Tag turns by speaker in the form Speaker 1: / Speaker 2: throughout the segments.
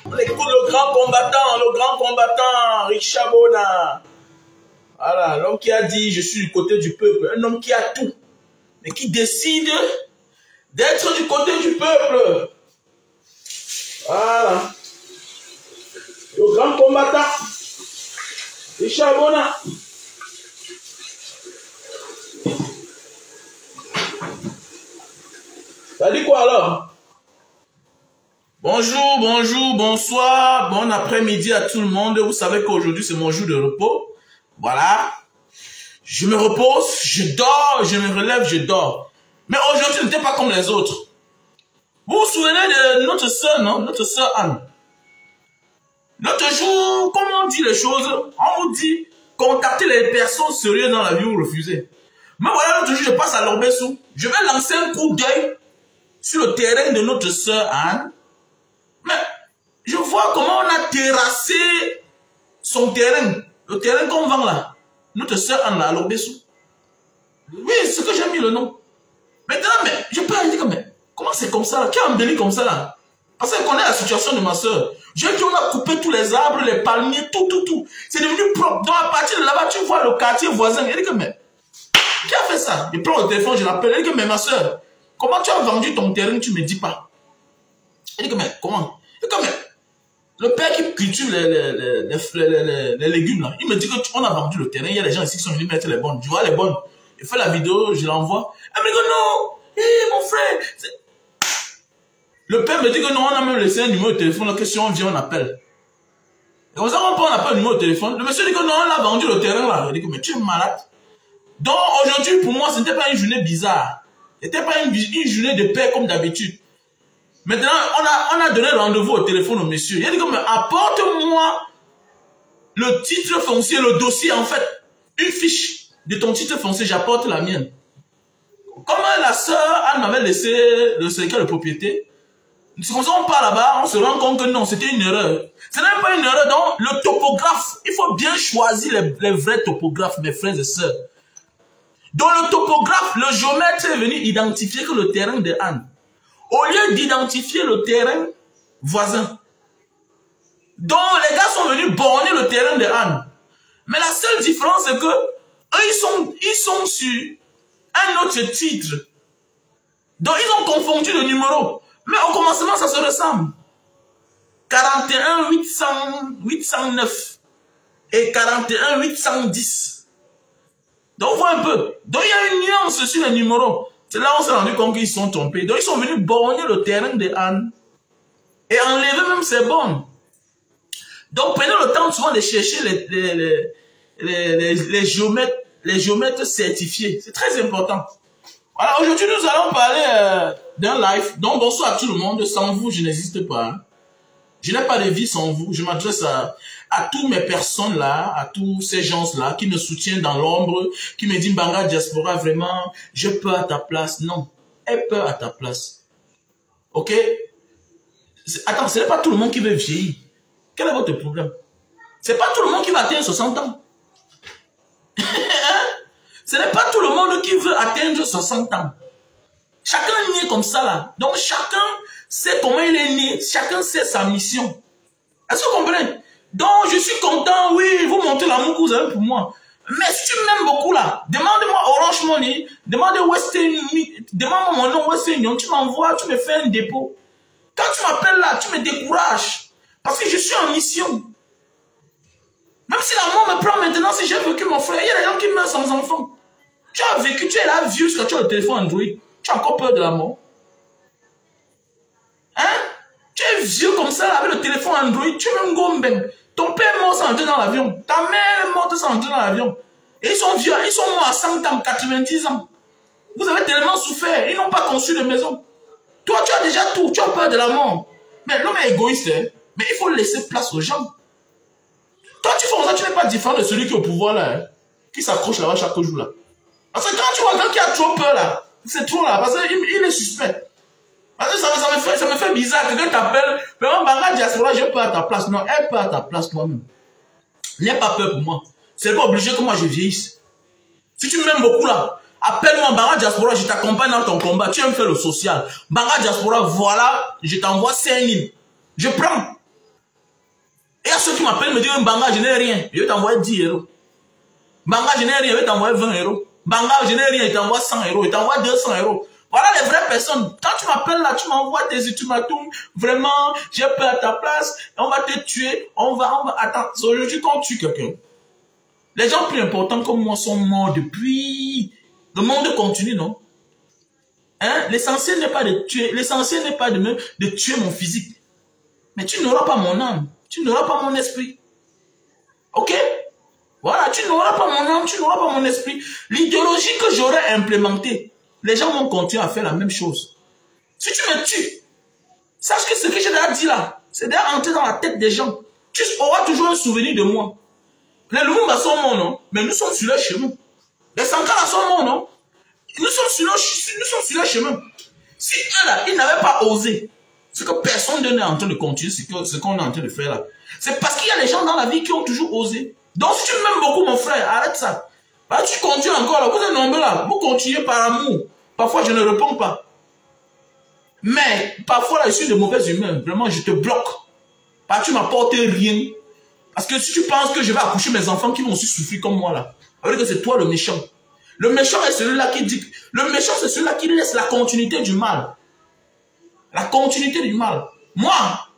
Speaker 1: On écoute le grand combattant, Richard Bona. Voilà, l'homme qui a dit, je suis du côté du peuple. Un homme qui a tout, mais qui décide d'être du côté du peuple. Voilà. Le grand combattant, Richard Bona. Ça dit quoi alors? Bonjour, bonjour, bonsoir, bon après-midi à tout le monde. Vous savez qu'aujourd'hui c'est mon jour de repos. Voilà. Je me repose, je dors, je me relève, je dors. Mais aujourd'hui n'était pas comme les autres. Vous vous souvenez de notre sœur, non? Notre sœur Anne. L'autre jour, comment on dit les choses? On vous dit, contactez les personnes sérieuses dans la vie ou refusez. Mais voilà, l'autre jour, je passe à l'Orbessou. Je vais lancer un coup d'œil sur le terrain de notre sœur Anne. Mais je vois comment on a terrassé son terrain. Le terrain qu'on vend là. Notre sœur Anne là, à l'Orbessou. Oui, c'est ce que j'ai mis le nom. Maintenant, mais je peux dire que, mais comment c'est comme ça là? Qui a embelli comme ça là? Parce qu'elle connaît la situation de ma soeur. J'ai dit, on a coupé tous les arbres, les palmiers, tout. C'est devenu propre. Donc à partir de là-bas, tu vois le quartier voisin. Elle dit que, mais, qui a fait ça? Je prends le téléphone, je l'appelle. Elle dit que, mais ma soeur, comment tu as vendu ton terrain, tu ne me dis pas? Elle dit que, mais, comment? Elle dit que, mais, le père qui cultive les légumes là, il me dit qu'on a vendu le terrain, il y a des gens ici qui sont venus mettre les bonnes. Je vois les bonnes. Il fait la vidéo, je l'envoie. Elle me dit que non, hé mon frère. Le père me dit que non, on a même laissé un numéro de téléphone, là, que si on vient, on appelle. Et comme ça, on prend, on appelle le numéro de téléphone. Le monsieur dit que non, on a vendu le terrain là. Il dit que mais tu es malade. Donc aujourd'hui, pour moi, ce n'était pas une journée bizarre. Ce n'était pas une journée de paix comme d'habitude. Maintenant, on a donné rendez-vous au téléphone au monsieur. Il a dit que, mais apporte-moi le titre foncier, le dossier, en fait, une fiche de ton titre foncier, j'apporte la mienne. Comme la sœur, Anne m'avait laissé le certificat de propriété, c'est comme ça on part là-bas, on se rend compte que non, c'était une erreur. Ce n'est pas une erreur, donc le topographe, il faut bien choisir les vrais topographes, mes frères et sœurs. Donc le topographe, le géomètre est venu identifier que le terrain de Anne, au lieu d'identifier le terrain voisin. Donc les gars sont venus borner le terrain de Anne. Mais la seule différence c'est que eux ils sont sur un autre titre. Donc ils ont confondu le numéro. Mais au commencement ça se ressemble. 41 809 et 41 810. Donc on voit un peu. Donc il y a une nuance sur les numéros. C'est là où on s'est rendu compte qu'ils sont trompés. Donc ils sont venus borner le terrain de Anne et enlever même ses bornes. Donc prenez le temps souvent de chercher les géomètres certifiés. C'est très important. Voilà, aujourd'hui nous allons parler d'un live. Donc bonsoir à tout le monde. Sans vous, je n'existe pas. Je n'ai pas de vie sans vous. Je m'adresse à toutes mes personnes là, à tous ces gens là qui me soutiennent dans l'ombre, qui me disent Mbanga Diaspora, vraiment, je peux à ta place. Non, aie peur à ta place. Ok? Attends, ce n'est pas tout le monde qui veut vieillir. Quel est votre problème? Ce n'est pas tout le monde qui va atteindre 60 ans. Ce n'est pas tout le monde qui veut atteindre 60 ans. Chacun est né comme ça là. Donc chacun sait comment il est né. Chacun sait sa mission. Est-ce que vous comprenez? Donc je suis content, oui, vous montrez l'amour que vous avez pour moi. Mais si tu m'aimes beaucoup là, demande-moi Orange Money, demande Western, demande-moi mon nom Western Union, tu m'envoies, tu me fais un dépôt. Quand tu m'appelles là, tu me décourages. Parce que je suis en mission. Même si la mort me prend maintenant, si j'ai vécu mon frère, il y a des gens qui meurent sans enfants. Tu as vécu, tu es là vieux quand tu as le téléphone Android. Tu as encore peur de la mort. Hein? Tu es vieux comme ça là, avec le téléphone Android, tu es même gombeng. Ton père est mort sans entrer dans l'avion. Ta mère est morte sans entrer dans l'avion. Et ils sont vieux, ils sont morts à 100 ans, 90 ans. Vous avez tellement souffert, ils n'ont pas conçu de maison. Toi, tu as déjà tout, tu as peur de la mort. Mais l'homme est égoïste, hein? Mais il faut laisser place aux gens. Toi, tu fais ça, tu n'es pas différent de celui qui est au pouvoir là, hein? Qui s'accroche là-bas chaque jour là. Parce que quand tu vois quelqu'un qui a trop peur là, c'est trop là, parce qu'il est suspect. Parce que ça me fait bizarre, quelqu'un t'appelle, vraiment Mbanga Diaspora, j'ai peur à ta place. Non, aie peur à ta place toi-même. N'aie pas peur pour moi. C'est pas obligé que moi je vieillisse. Si tu m'aimes beaucoup là, appelle-moi Mbanga Diaspora, je t'accompagne dans ton combat. Tu aimes faire le social. Mbanga Diaspora, voilà, je t'envoie 5 000. Je prends. Et il y a ceux qui m'appellent, me disent, Mbanga, je n'ai rien. Je vais t'envoyer 10 euros. Mbanga, je n'ai rien, je vais t'envoyer 20 euros. Mbanga, je n'ai rien, je t'envoie 100 euros, je t'envoie 200 euros. Voilà les vraies personnes. Quand tu m'appelles là, tu m'envoies tes ultimatums. Vraiment, j'ai peur à ta place. On va te tuer. On va, attends, aujourd'hui, quand on tue quelqu'un, les gens plus importants comme moi sont morts depuis. Le monde continue, non? Hein? L'essentiel n'est pas de tuer, l'essentiel n'est pas de tuer mon physique. Mais tu n'auras pas mon âme. Tu n'auras pas mon esprit. Ok? Voilà, tu n'auras pas mon âme, tu n'auras pas mon esprit. L'idéologie que j'aurais implémentée, les gens vont continuer à faire la même chose. Si tu me tues, sache que ce que j'ai déjà dit là, c'est déjà entré dans la tête des gens. Tu auras toujours un souvenir de moi. Les Lumumba sont morts, non? Mais nous sommes sur leur chemin. Les Sankara sont morts, non? Nous sommes sur leur chemin. Si eux là, ils n'avaient pas osé, c'est que personne n'est en train de continuer ce qu'on est en train de faire là. C'est parce qu'il y a des gens dans la vie qui ont toujours osé. Donc si tu m'aimes beaucoup mon frère, arrête ça. Bah, tu continues encore là, vous êtes nombreux là, vous continuez par amour. Parfois je ne réponds pas. Mais parfois là, je suis de mauvaise humeur. Vraiment, je te bloque. Bah, tu m'apportes rien. Parce que si tu penses que je vais accoucher mes enfants qui vont aussi souffrir comme moi là, alors que c'est toi le méchant. Le méchant est celui-là qui dit, le méchant c'est celui-là qui laisse la continuité du mal. La continuité du mal. Moi,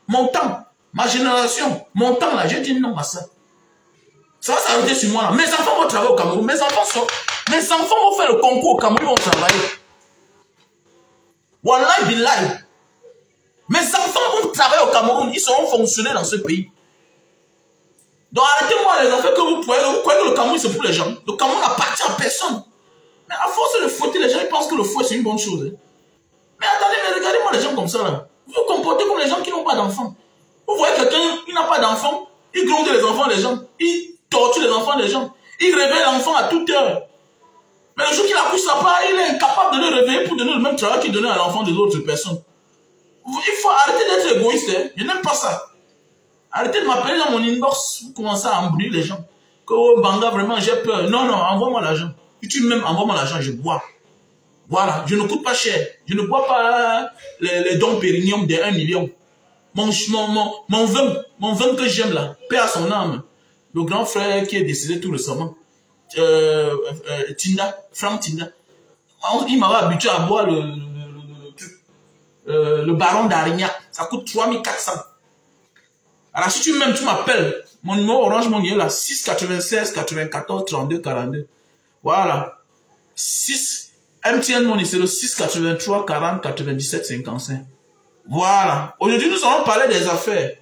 Speaker 1: mon temps, ma génération, mon temps là, j'ai dit non à ça. Ça va s'arrêter sur moi là. Mes enfants vont travailler au Cameroun. Mes enfants vont faire le concours au Cameroun, ils vont travailler. Wallahi billahi. Mes enfants vont travailler au Cameroun, ils seront fonctionnaires dans ce pays. Donc arrêtez-moi les affaires que vous croyez que le Cameroun c'est pour les gens. Le Cameroun n'appartient à personne. Mais à force de fouetter les gens, ils pensent que le fouet c'est une bonne chose. Hein. Mais attendez, mais regardez-moi les gens comme ça là. Vous vous comportez comme les gens qui n'ont pas d'enfants. Vous voyez quelqu'un qui n'a pas d'enfants, il gronde les enfants des gens, il torture les enfants des gens, il réveille l'enfant à toute heure. Mais le jour qu'il accouche sa part, il est incapable de le réveiller pour donner le même travail qu'il donnait à l'enfant de l'autre personne. Il faut arrêter d'être égoïste. Hein. Je n'aime pas ça. Arrêtez de m'appeler dans mon inbox. Vous commencez à embrouiller les gens. Que oh, Banga, vraiment, j'ai peur. Non, non, envoie-moi l'argent. Si tu m'aimes, envoie-moi l'argent, je bois. Voilà, je ne coûte pas cher. Je ne bois pas les dons périnium de 1 million. Mon vin que j'aime là, paix à son âme. Le grand frère qui est décédé tout récemment. Franck Tinda. Il m'avait habitué à boire le baron d'Arignac. Ça coûte 3400. Alors si tu m'aimes, tu m'appelles. Mon numéro Orange Money est là. 6 96 94 32 42. Voilà. 6 MTN Money, c'est le 6 83 40 97 55. Voilà. Aujourd'hui, nous allons parler des affaires.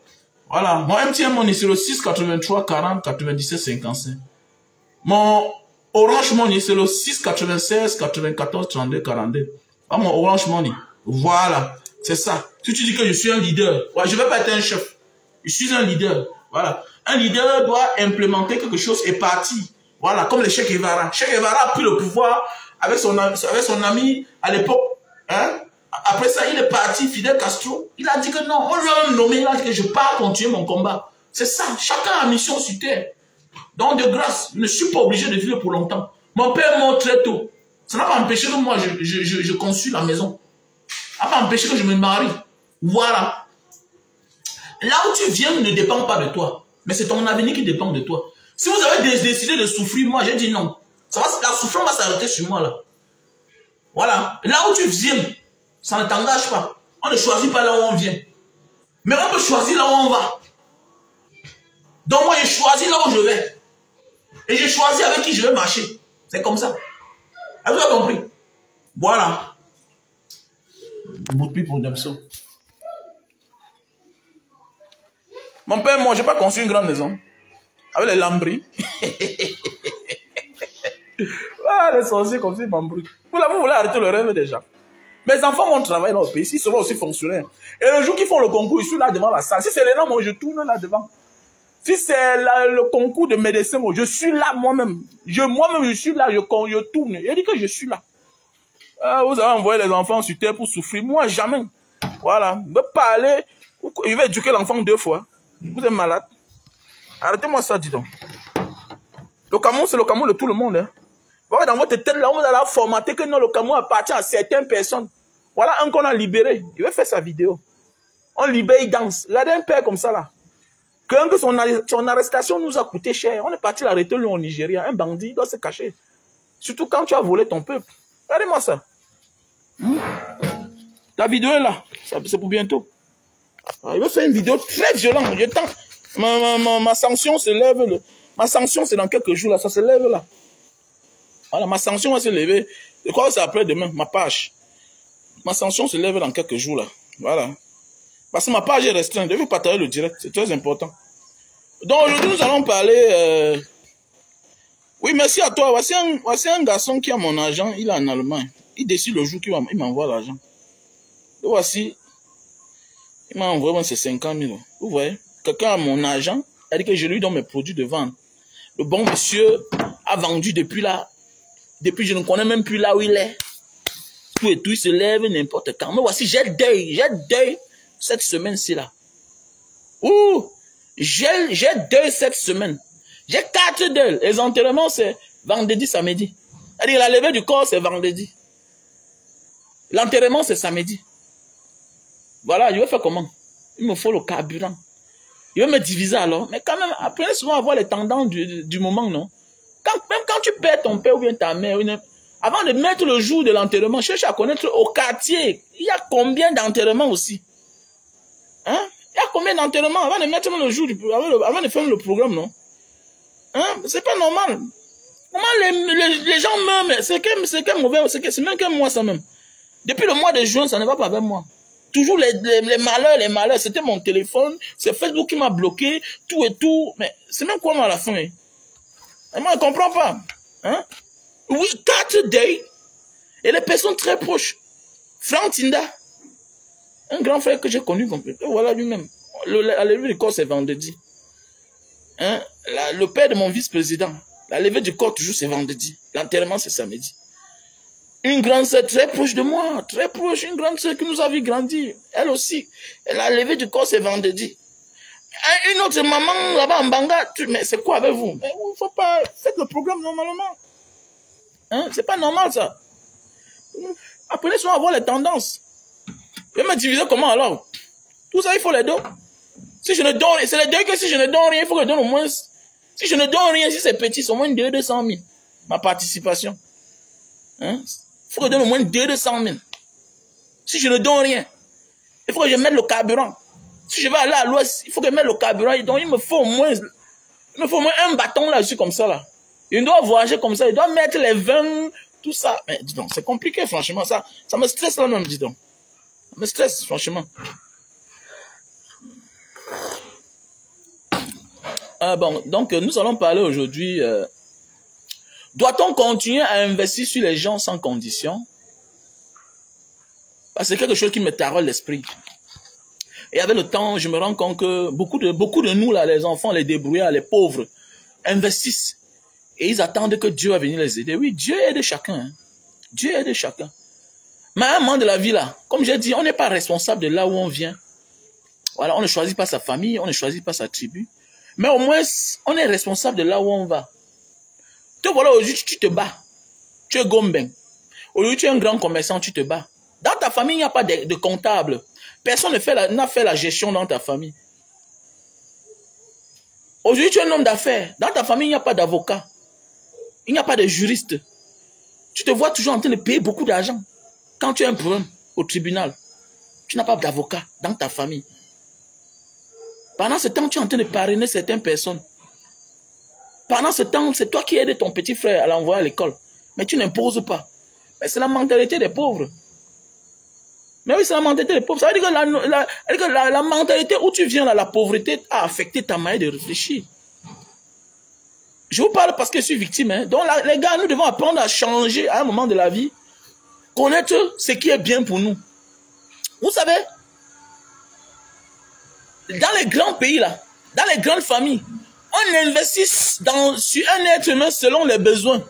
Speaker 1: Voilà. Mon MTN Money, c'est le 6 83 40 97 55. Mon Orange Money, c'est le 6 96 94 32 42. Ah, mon Orange Money. Voilà. C'est ça. Si tu dis que je suis un leader, ouais, je ne vais pas être un chef. Je suis un leader. Voilà. Un leader doit implémenter quelque chose et partir. Voilà. Comme le Che Guevara. Che Guevara a pris le pouvoir avec son ami à l'époque. Hein? Après ça, il est parti, Fidel Castro. Il a dit que non. On lui a même nommé. Il a dit que je pars continuer mon combat. C'est ça. Chacun a mission sur terre. Donc, de grâce, je ne suis pas obligé de vivre pour longtemps. Mon père est mort très tôt. Ça n'a pas empêché que moi, je construis la maison. Ça n'a pas empêché que je me marie. Voilà. Là où tu viens ne dépend pas de toi. Mais c'est ton avenir qui dépend de toi. Si vous avez décidé de souffrir, moi, j'ai dit non. La souffrance va s'arrêter sur moi, là. Voilà. Là où tu viens, ça ne t'engage pas. On ne choisit pas là où on vient. Mais on peut choisir là où on va. Donc, moi, je choisis là où je vais. Et je choisis avec qui je vais marcher. C'est comme ça. Avez-vous compris? Voilà. Mon père, moi, je n'ai pas construit une grande maison. Avec les lambris. Ah, les sorciers comme ça, m'embrouillent. Vous voulez arrêter le rêve des gens. Mes enfants vont travailler dans le pays. Ils seront aussi fonctionnaires. Et le jour qu'ils font le concours, ils sont là devant la salle. Si c'est les noms, moi, je tourne là devant. Si c'est le concours de médecin, moi, je suis là moi-même. Moi-même, je suis là, je tourne. Il dit que je suis là. Vous avez envoyé les enfants sur terre pour souffrir. Moi, jamais. Voilà. Ne pas aller. Je vais éduquer l'enfant 2 fois. Vous êtes malade. Arrêtez-moi ça, dis donc. Le Cameroun, c'est le Cameroun de tout le monde. Hein. Voilà, dans votre tête, là, vous allez formater que non, le Cameroun appartient à certaines personnes. Voilà un qu'on a libéré. Il va faire sa vidéo. On libère, il danse. Regardez un père comme ça, là. Que son arrestation nous a coûté cher. On est parti l'arrêter lui au Nigeria. Un bandit doit se cacher. Surtout quand tu as volé ton peuple. Regardez-moi ça. La vidéo est là. C'est pour bientôt. Il veut faire une vidéo très violente. Ma sanction se lève. Ma sanction, c'est dans quelques jours là. Ça se lève là. Voilà, ma sanction va se lever. Je crois que c'est après-demain, ma page. Ma sanction se lève dans quelques jours là. Voilà. Parce que ma page est restreinte. Je vais partager le direct. C'est très important. Donc aujourd'hui, nous allons parler... Oui, merci à toi. Voici un garçon qui a mon argent. Il est en Allemagne. Il décide le jour qu'il m'envoie l'argent. Et voici. Il m'a envoyé ses 50 000. Vous voyez? Quelqu'un a mon argent. Il a dit que je lui donne mes produits de vente. Le bon monsieur a vendu depuis là. Depuis, je ne connais même plus là où il est. Tout et tout, il se lève n'importe quand. Mais voici, j'ai deuil cette semaine-ci là. Ouh, j'ai deuil cette semaine. J'ai 4 deuils. Les enterrements, c'est vendredi, samedi. C'est-à-dire, la levée du corps, c'est vendredi. L'enterrement, c'est samedi. Voilà, je vais faire comment? Il me faut le carburant. Il va me diviser alors. Mais quand même, apprenez souvent à voir les tendances du moment, non? Même quand tu perds ton père ou bien ta mère, avant de mettre le jour de l'enterrement, cherche à connaître au quartier, il y a combien d'enterrements aussi? Hein? Il y a combien d'enterrements avant de mettre le jour, avant de faire le programme, non? Hein? C'est pas normal. Comment les gens meurent? C'est mauvais, c'est même que moi ça même. Depuis le mois de juin, ça ne va pas avec moi. Toujours les malheurs. C'était mon téléphone, c'est Facebook qui m'a bloqué, tout et tout. Mais c'est même quoi à la fin? Et moi, je ne comprends pas. Hein? Oui, 4 days. Et les personnes très proches. Franck Tinda, un grand frère que j'ai connu, voilà lui-même. La levée du corps, c'est vendredi. Hein? Le père de mon vice-président, la levée du corps, toujours, c'est vendredi. L'enterrement, c'est samedi. Une grande sœur très proche de moi, très proche, une grande sœur qui nous a vu grandir. Elle aussi, la levée du corps, c'est vendredi. Une autre maman là-bas en Banga, mais c'est quoi avec vous? Mais il ne faut pas faire le programme normalement. Hein? C'est pas normal ça. Apprenez souvent à voir les tendances. Je vais me diviser comment alors? Tout ça, il faut les deux. Si je ne donne, c'est les deux que si je ne donne rien, il faut que je donne au moins. Si je ne donne rien, si c'est petit, c'est au moins 200 000. Ma participation. Hein? Il faut que je donne au moins 200 000. Si je ne donne rien, il faut que je mette le carburant. Si je vais aller à l'ouest, il faut que je mette le carburant. Donc, il me faut au moins un bâton là-dessus, comme ça, là. Il doit voyager comme ça, il doit mettre les 20, tout ça. Mais dis donc, c'est compliqué, franchement. Ça me stresse là même, dis donc. Ça me stresse, franchement. Bon, donc, nous allons parler aujourd'hui. Doit-on continuer à investir sur les gens sans condition? Parce que c'est quelque chose qui me taraude l'esprit. Et avec le temps, je me rends compte que beaucoup de nous, là, les enfants, les débrouillards, les pauvres, investissent. Et ils attendent que Dieu va venir les aider. Oui, Dieu aide chacun. Hein. Dieu aide chacun. Mais à un moment de la vie, là, comme j'ai dit, on n'est pas responsable de là où on vient. Voilà, on ne choisit pas sa famille, on ne choisit pas sa tribu. Mais au moins, on est responsable de là où on va. Te voilà, aujourd'hui, tu te bats. Tu es Gomben. Aujourd'hui, tu es un grand commerçant, tu te bats. Dans ta famille, il n'y a pas de comptable. Personne n'a fait la gestion dans ta famille. Aujourd'hui, tu es un homme d'affaires. Dans ta famille, il n'y a pas d'avocat. Il n'y a pas de juriste. Tu te vois toujours en train de payer beaucoup d'argent. Quand tu as un problème au tribunal, tu n'as pas d'avocat dans ta famille. Pendant ce temps, tu es en train de parrainer certaines personnes. Pendant ce temps, c'est toi qui aides ton petit frère à l'envoyer à l'école. Mais tu n'imposes pas. Mais c'est la mentalité des pauvres. Mais oui, c'est la mentalité des pauvres. Ça veut dire que la mentalité où tu viens, là, la pauvreté a affecté ta manière de réfléchir. Je vous parle parce que je suis victime. Hein. Donc là, les gars, nous devons apprendre à changer à un moment de la vie. Connaître ce qui est bien pour nous. Vous savez, dans les grands pays, là, dans les grandes familles, on investit sur un être humain selon les besoins.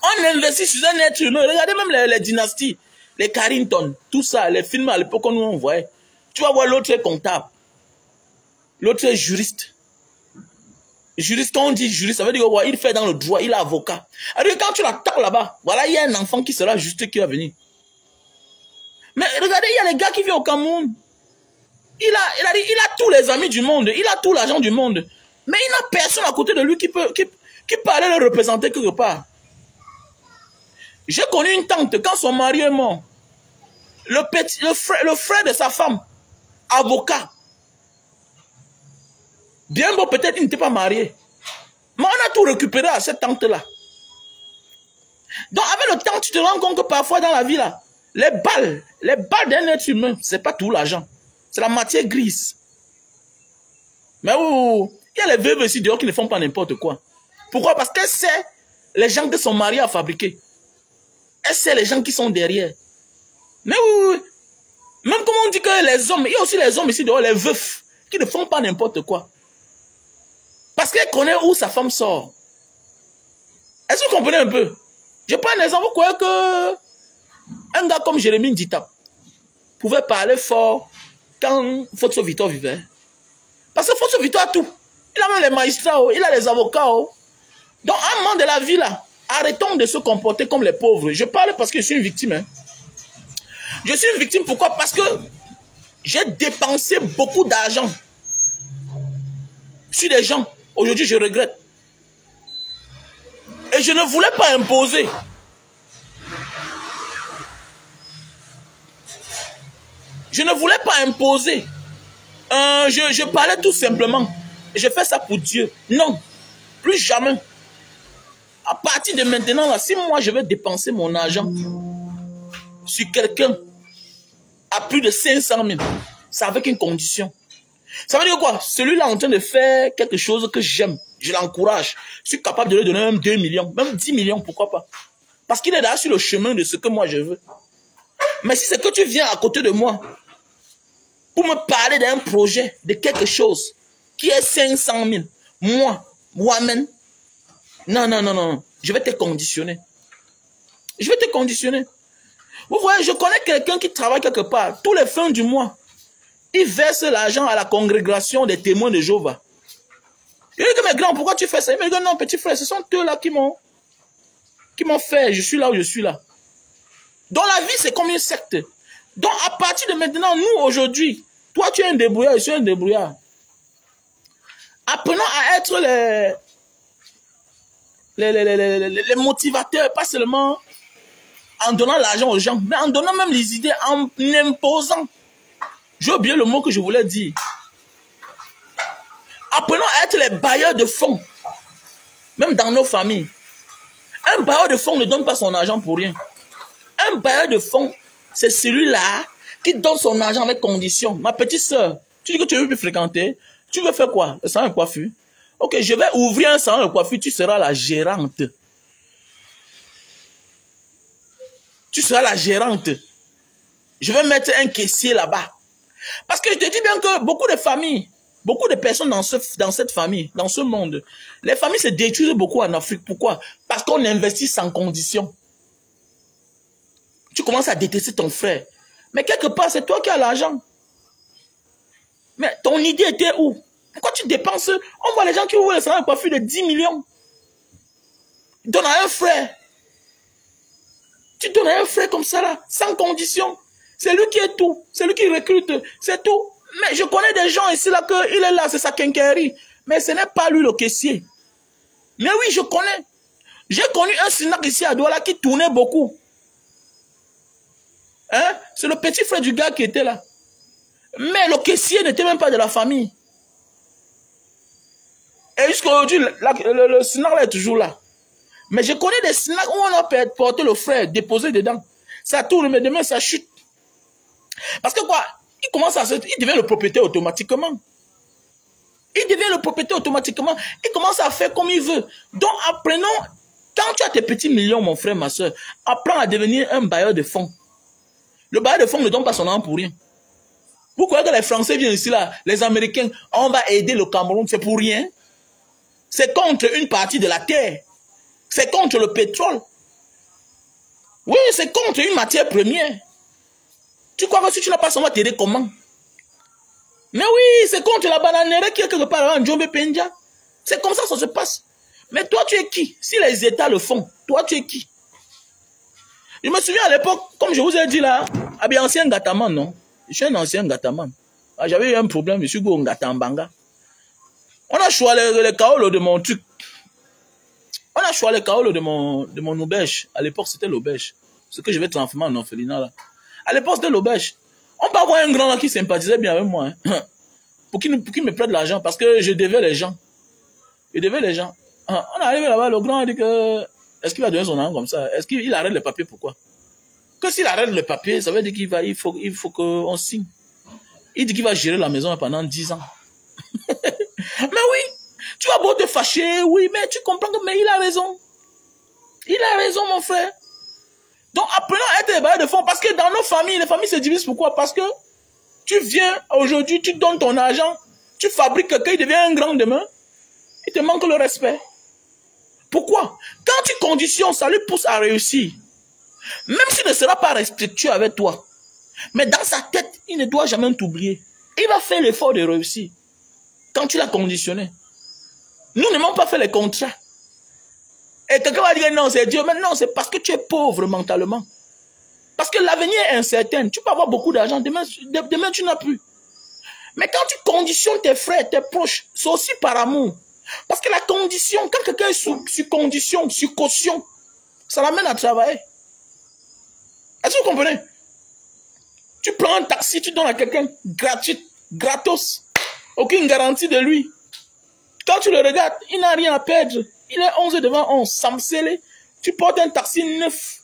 Speaker 1: On investit sur un être humain. Regardez même les dynasties, les Carrington, tout ça, les films à l'époque nous on voyait. Tu vas voir l'autre est comptable. L'autre est juriste. Juriste, quand on dit juriste, ça veut dire qu'il fait dans le droit, il est avocat. Alors quand tu l'attaques là-bas, voilà, il y a un enfant qui sera juste qui va venir. Mais regardez, il y a les gars qui vivent au Cameroun. Il a dit, il a tous les amis du monde, il a tout l'argent du monde. Mais il n'a personne à côté de lui qui peut aller le représenter quelque part. J'ai connu une tante, quand son mari est mort, le frère de sa femme, avocat. Bien bon, peut-être il n'était pas marié. Mais on a tout récupéré à cette tante-là. Donc avec le temps, tu te rends compte que parfois dans la vie, là, les balles d'un être humain, ce n'est pas tout l'argent. C'est la matière grise. Mais il y a les veuves aussi dehors qui ne font pas n'importe quoi. Pourquoi? Parce qu'elle sait les gens que son mari a fabriqués. Elle sait les gens qui sont derrière. Mais même comme on dit que les hommes, il y a aussi les hommes ici dehors, les veufs, qui ne font pas n'importe quoi. Parce qu'elle connaît où sa femme sort. Est-ce que vous comprenez un peu? Je prends un exemple, vous croyez que un gars comme Jérémie Ndita pouvait parler fort quand Fosso Victor vivait? Parce que Fosso Victor a tout. Il a même les magistrats, il a les avocats. Donc, à un moment de la vie, là, arrêtons de se comporter comme les pauvres. Je parle parce que je suis une victime. Hein. Je suis une victime, pourquoi? Parce que j'ai dépensé beaucoup d'argent sur des gens. Aujourd'hui, je regrette. Et je ne voulais pas imposer. Je ne voulais pas imposer. Je parlais tout simplement. Et je fais ça pour Dieu. Non, plus jamais. À partir de maintenant, là, si moi je vais dépenser mon argent sur quelqu'un à plus de 500 000, c'est avec une condition. Ça veut dire quoi? Celui-là est en train de faire quelque chose que j'aime. Je l'encourage. Je suis capable de lui donner même 2 millions, même 10 millions, pourquoi pas? Parce qu'il est là sur le chemin de ce que moi je veux. Mais si c'est que tu viens à côté de moi pour me parler d'un projet, de quelque chose qui est 500 000, moi-même, non, je vais te conditionner. Je vais te conditionner. Vous voyez, je connais quelqu'un qui travaille quelque part, tous les fins du mois, il verse l'argent à la congrégation des témoins de Jéhovah. Il dit que mes grands, pourquoi tu fais ça? Il me dit non, petit frère, ce sont eux là qui m'ont fait, je suis là où je suis là. Donc la vie, c'est comme une secte. Donc à partir de maintenant, nous aujourd'hui, toi tu es un débrouillard, je suis un débrouillard. Apprenons à être les motivateurs, pas seulement en donnant l'argent aux gens, mais en donnant même les idées, en imposant. J'ai oublié le mot que je voulais dire. Apprenons à être les bailleurs de fonds, même dans nos familles. Un bailleur de fonds ne donne pas son argent pour rien. Un bailleur de fonds, c'est celui-là qui donne son argent avec condition. Ma petite soeur, tu dis que tu veux plus fréquenter, tu veux faire quoi? Le salon de coiffure. Ok, je vais ouvrir un salon de coiffure, tu seras la gérante. Tu seras la gérante. Je vais mettre un caissier là-bas. Parce que je te dis bien que beaucoup de familles, beaucoup de personnes dans cette famille, dans ce monde, les familles se détruisent beaucoup en Afrique. Pourquoi? Parce qu'on investit sans condition. Tu commences à détester ton frère. Mais quelque part, c'est toi qui as l'argent. Mais ton idée était où? Pourquoi tu dépenses? On voit les gens qui ouvrent le salon de coiffure de 10 millions. Donne à un frère. Tu donnes à un frère comme ça là, sans condition. C'est lui qui est tout. C'est lui qui recrute. C'est tout. Mais je connais des gens ici là que il est là, c'est sa quincaillerie. Mais ce n'est pas lui le caissier. Mais oui, je connais. J'ai connu un Sinac ici à Douala qui tournait beaucoup. Hein? C'est le petit frère du gars qui était là. Mais le caissier n'était même pas de la famille. Et jusqu'à aujourd'hui, le Sinac là est toujours là. Mais je connais des Sinac où on a porté le frère, déposé dedans. Ça tourne, mais demain ça chute. Parce que quoi? Il devient le propriétaire automatiquement. Il devient le propriétaire automatiquement. Il commence à faire comme il veut. Donc apprenons, quand tu as tes petits millions, mon frère, ma soeur, apprends à devenir un bailleur de fonds. Le bailleur de fonds ne donne pas son nom pour rien. Vous croyez que les Français viennent ici là, les Américains, on va aider le Cameroun, c'est pour rien. C'est contre une partie de la terre. C'est contre le pétrole. Oui, c'est contre une matière première. Tu crois que si tu n'as pas ça, on va t'aider comment? Mais oui, c'est contre la bananerie qui est quelque part en Djombe Penja. C'est comme ça que ça se passe. Mais toi, tu es qui? Si les États le font, toi, tu es qui? Je me souviens à l'époque, comme je vous ai dit là, ancien gataman, non? Je suis un ancien gataman. Ah, j'avais eu un problème, je suis Gongatambanga. On a choisi les kaolos de mon truc. On a choisi les kaolos de mon auberge. À l'époque, c'était l'auberge. Ce que je vais transformer en orphelinat là. À l'époque, c'était l'auberge. On peut avoir un grand là qui sympathisait bien avec moi. Hein. Pour qu'il me prête de l'argent. Parce que je devais les gens. Je devais les gens. On est arrivé là-bas, le grand a dit que... Est-ce qu'il va donner son argent comme ça? Est-ce qu'il arrête le papier? Pourquoi? Que s'il arrête le papier, ça veut dire il faut qu'on signe. Il dit qu'il va gérer la maison pendant 10 ans. Mais oui, tu vas beau te fâcher, oui, mais tu comprends que mais il a raison. Il a raison, mon frère. Donc, apprenons à être des bailleurs de fonds. Parce que dans nos familles, les familles se divisent. Pourquoi? Parce que tu viens aujourd'hui, tu donnes ton argent, tu fabriques quelqu'un, il devient un grand demain. Il te manque le respect. Pourquoi? Quand tu conditionnes, ça lui pousse à réussir. Même s'il ne sera pas respectueux avec toi. Mais dans sa tête, il ne doit jamais t'oublier. Il va faire l'effort de réussir. Quand tu l'as conditionné. Nous n'aimons pas faire les contrats. Et quelqu'un va dire non, c'est Dieu. Mais non, c'est parce que tu es pauvre mentalement. Parce que l'avenir est incertain. Tu peux avoir beaucoup d'argent. Demain, tu n'as plus. Mais quand tu conditionnes tes frères, tes proches, c'est aussi par amour. Parce que la condition, quand quelqu'un est sous condition, sous caution, ça l'amène à travailler. Est-ce que vous comprenez? Tu prends un taxi, tu donnes à quelqu'un gratuit, gratos. Aucune garantie de lui. Quand tu le regardes, il n'a rien à perdre. Il est 11 devant 11, samselé. Tu portes un taxi neuf.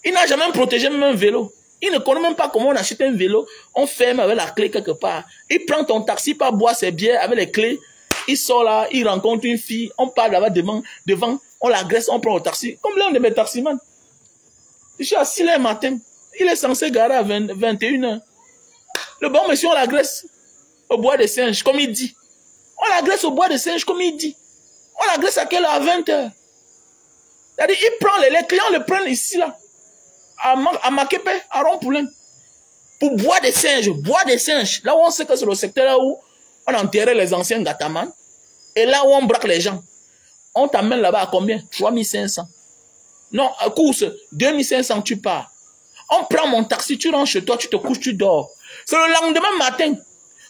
Speaker 1: Il n'a jamais protégé même un vélo. Il ne connaît même pas comment on achète un vélo. On ferme avec la clé quelque part. Il prend ton taxi, pas boire ses bières avec les clés. Il sort là, il rencontre une fille. On part là-bas devant, on l'agresse, on prend le taxi. Comme l'un de mes taximans. Je suis à 6 h matin. Il est censé garer à 21 h. Le bon monsieur, on l'agresse au bois des singes, comme il dit. On l'agresse au bois des singes, comme il dit. On l'agresse à quelle heure? À 20 h. C'est-à-dire, il prend les clients le prennent ici, là. À Makepe, à Rompoulin. Pour bois des singes, là où on sait que c'est le secteur là où on enterrait les anciens Gataman. Et là où on braque les gens. On t'amène là-bas à combien? 3500. Non, à course, 2500 tu pars. On prend mon taxi, tu rentres chez toi, tu te couches, tu dors. C'est le lendemain matin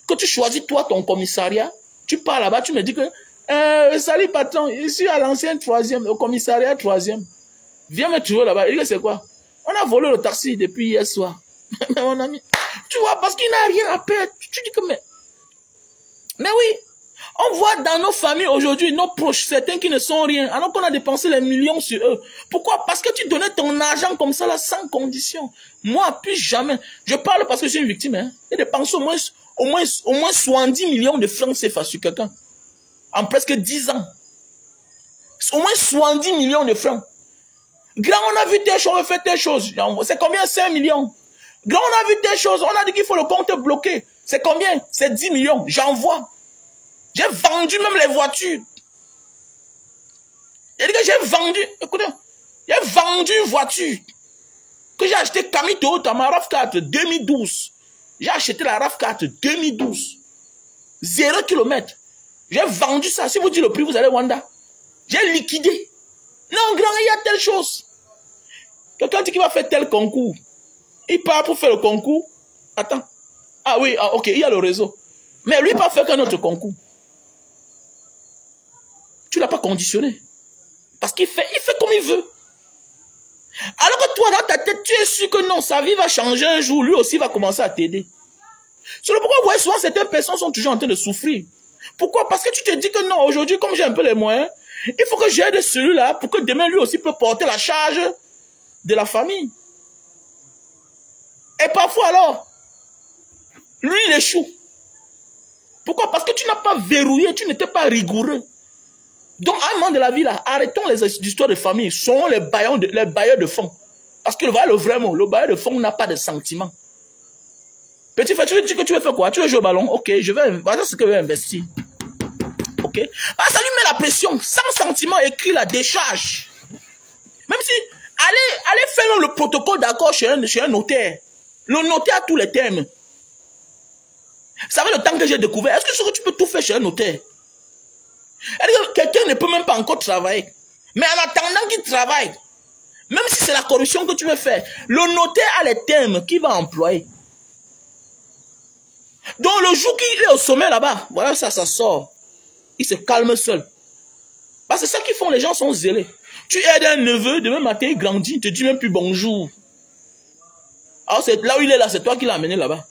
Speaker 1: que tu choisis toi ton commissariat. Tu pars là-bas, tu me dis que salut patron, je suis à l'ancien 3e, au commissariat 3e. Viens me trouver là-bas. Il dit que c'est quoi? On a volé le taxi depuis hier soir. Mais mon ami, tu vois, parce qu'il n'a rien à perdre. Tu dis que mais oui, on voit dans nos familles aujourd'hui, nos proches, certains qui ne sont rien, alors qu'on a dépensé les millions sur eux. Pourquoi? Parce que tu donnais ton argent comme ça, là, sans condition. Moi, plus jamais. Je parle parce que je suis une victime, hein. J'ai dépensé au moins 70 millions de francs CFA sur quelqu'un. En presque 10 ans. Au moins 70 millions de francs. Grand, on a vu telle chose, on fait telle chose. C'est combien? 5 millions. Grand, on a vu telle chose, on a dit qu'il faut le compte bloqué. C'est combien? C'est 10 millions. J'envoie. J'ai vendu même les voitures. Il dit que j'ai vendu, écoutez, j'ai vendu une voiture que j'ai acheté Camille Toyota, ma RAV4 2012. J'ai acheté la RAV4 2012. 0 km. J'ai vendu ça. Si vous dites le prix, vous allez Wanda. J'ai liquidé. Non, grand, il y a telle chose. Quelqu'un dit qu'il va faire tel concours. Il part pour faire le concours. Attends. Ah oui, ok, il y a le réseau. Mais lui, il va faire qu'un autre concours. Tu ne l'as pas conditionné. Parce qu'il fait comme il veut. Alors que toi, dans ta tête, tu es sûr que non, sa vie va changer un jour. Lui aussi va commencer à t'aider. C'est le pourquoi vous voyez souvent certaines personnes sont toujours en train de souffrir. Pourquoi? Parce que tu te dis que non, aujourd'hui, comme j'ai un peu les moyens, il faut que j'aide celui-là pour que demain, lui aussi peut porter la charge de la famille. Et parfois alors, lui, il échoue. Pourquoi? Parce que tu n'as pas verrouillé, tu n'étais pas rigoureux. Donc, à un moment de la vie, là, arrêtons les histoires de famille. Sont les bailleurs de fonds. Parce que voilà, vraiment, le bailleur de fonds n'a pas de sentiments. Petit frère, tu veux dire que tu veux faire quoi? Tu veux jouer au ballon? Ok, voilà ce que je vais investir. Ok? Ah, ça lui met la pression. Sans sentiment, écrit la décharge. Même si, allez faire même le protocole d'accord chez un notaire. Le notaire a tous les termes. Vous savez le temps que j'ai découvert? Est-ce que tu peux tout faire chez un notaire? Quelqu'un ne peut même pas encore travailler. Mais en attendant qu'il travaille, même si c'est la corruption que tu veux faire, le notaire a les termes qu'il va employer. Donc le jour qu'il est au sommet là-bas, voilà, ça sort. Il se calme seul. Parce que c'est ça qu'ils font, les gens sont zélés. Tu aides un neveu, demain matin, il grandit, il te dit même plus bonjour. Alors c'est là où il est là, c'est toi qui l'as amené là-bas.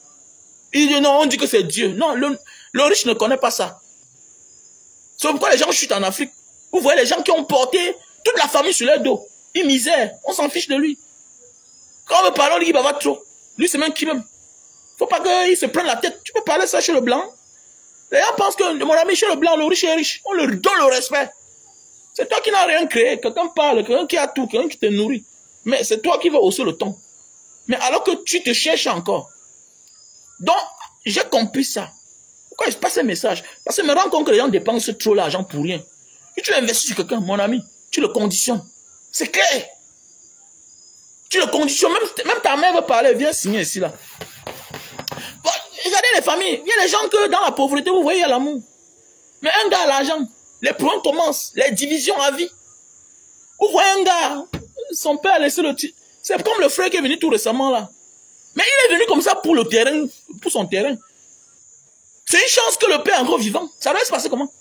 Speaker 1: Il dit non, on dit que c'est Dieu. Non, le riche ne connaît pas ça. C'est pourquoi les gens chutent en Afrique. Vous voyez les gens qui ont porté toute la famille sur leur dos. Une misère, on s'en fiche de lui. Quand on veut parler, on dit qu'il va trop. Lui, c'est même qui même. Faut pas qu'il se prenne la tête. Tu peux parler ça chez le blanc. Les gens pensent que mon ami chez le blanc, le riche est riche. On leur donne le respect. C'est toi qui n'as rien créé. Quelqu'un parle, quelqu'un qui a tout, quelqu'un qui te nourrit. Mais c'est toi qui veux hausser le ton. Mais alors que tu te cherches encore. Donc, j'ai compris ça. Pourquoi je passe un message? Parce que je me rends compte que les gens dépensent trop l'argent pour rien. Si tu investis sur quelqu'un, mon ami, tu le conditionnes. C'est clair. Tu le conditionnes. Même ta mère veut parler, viens signer ici, là. Bon, regardez les familles. Il y a des gens que dans la pauvreté, vous voyez, il y a l'amour. Mais un gars a l'argent. Les problèmes commencent. Les divisions à vie. Vous voyez un gars, son père a laissé le titre. C'est comme le frère qui est venu tout récemment, là. Mais il est venu comme ça pour le terrain, pour son terrain. C'est une chance que le père est encore vivant. Ça doit se passer comment?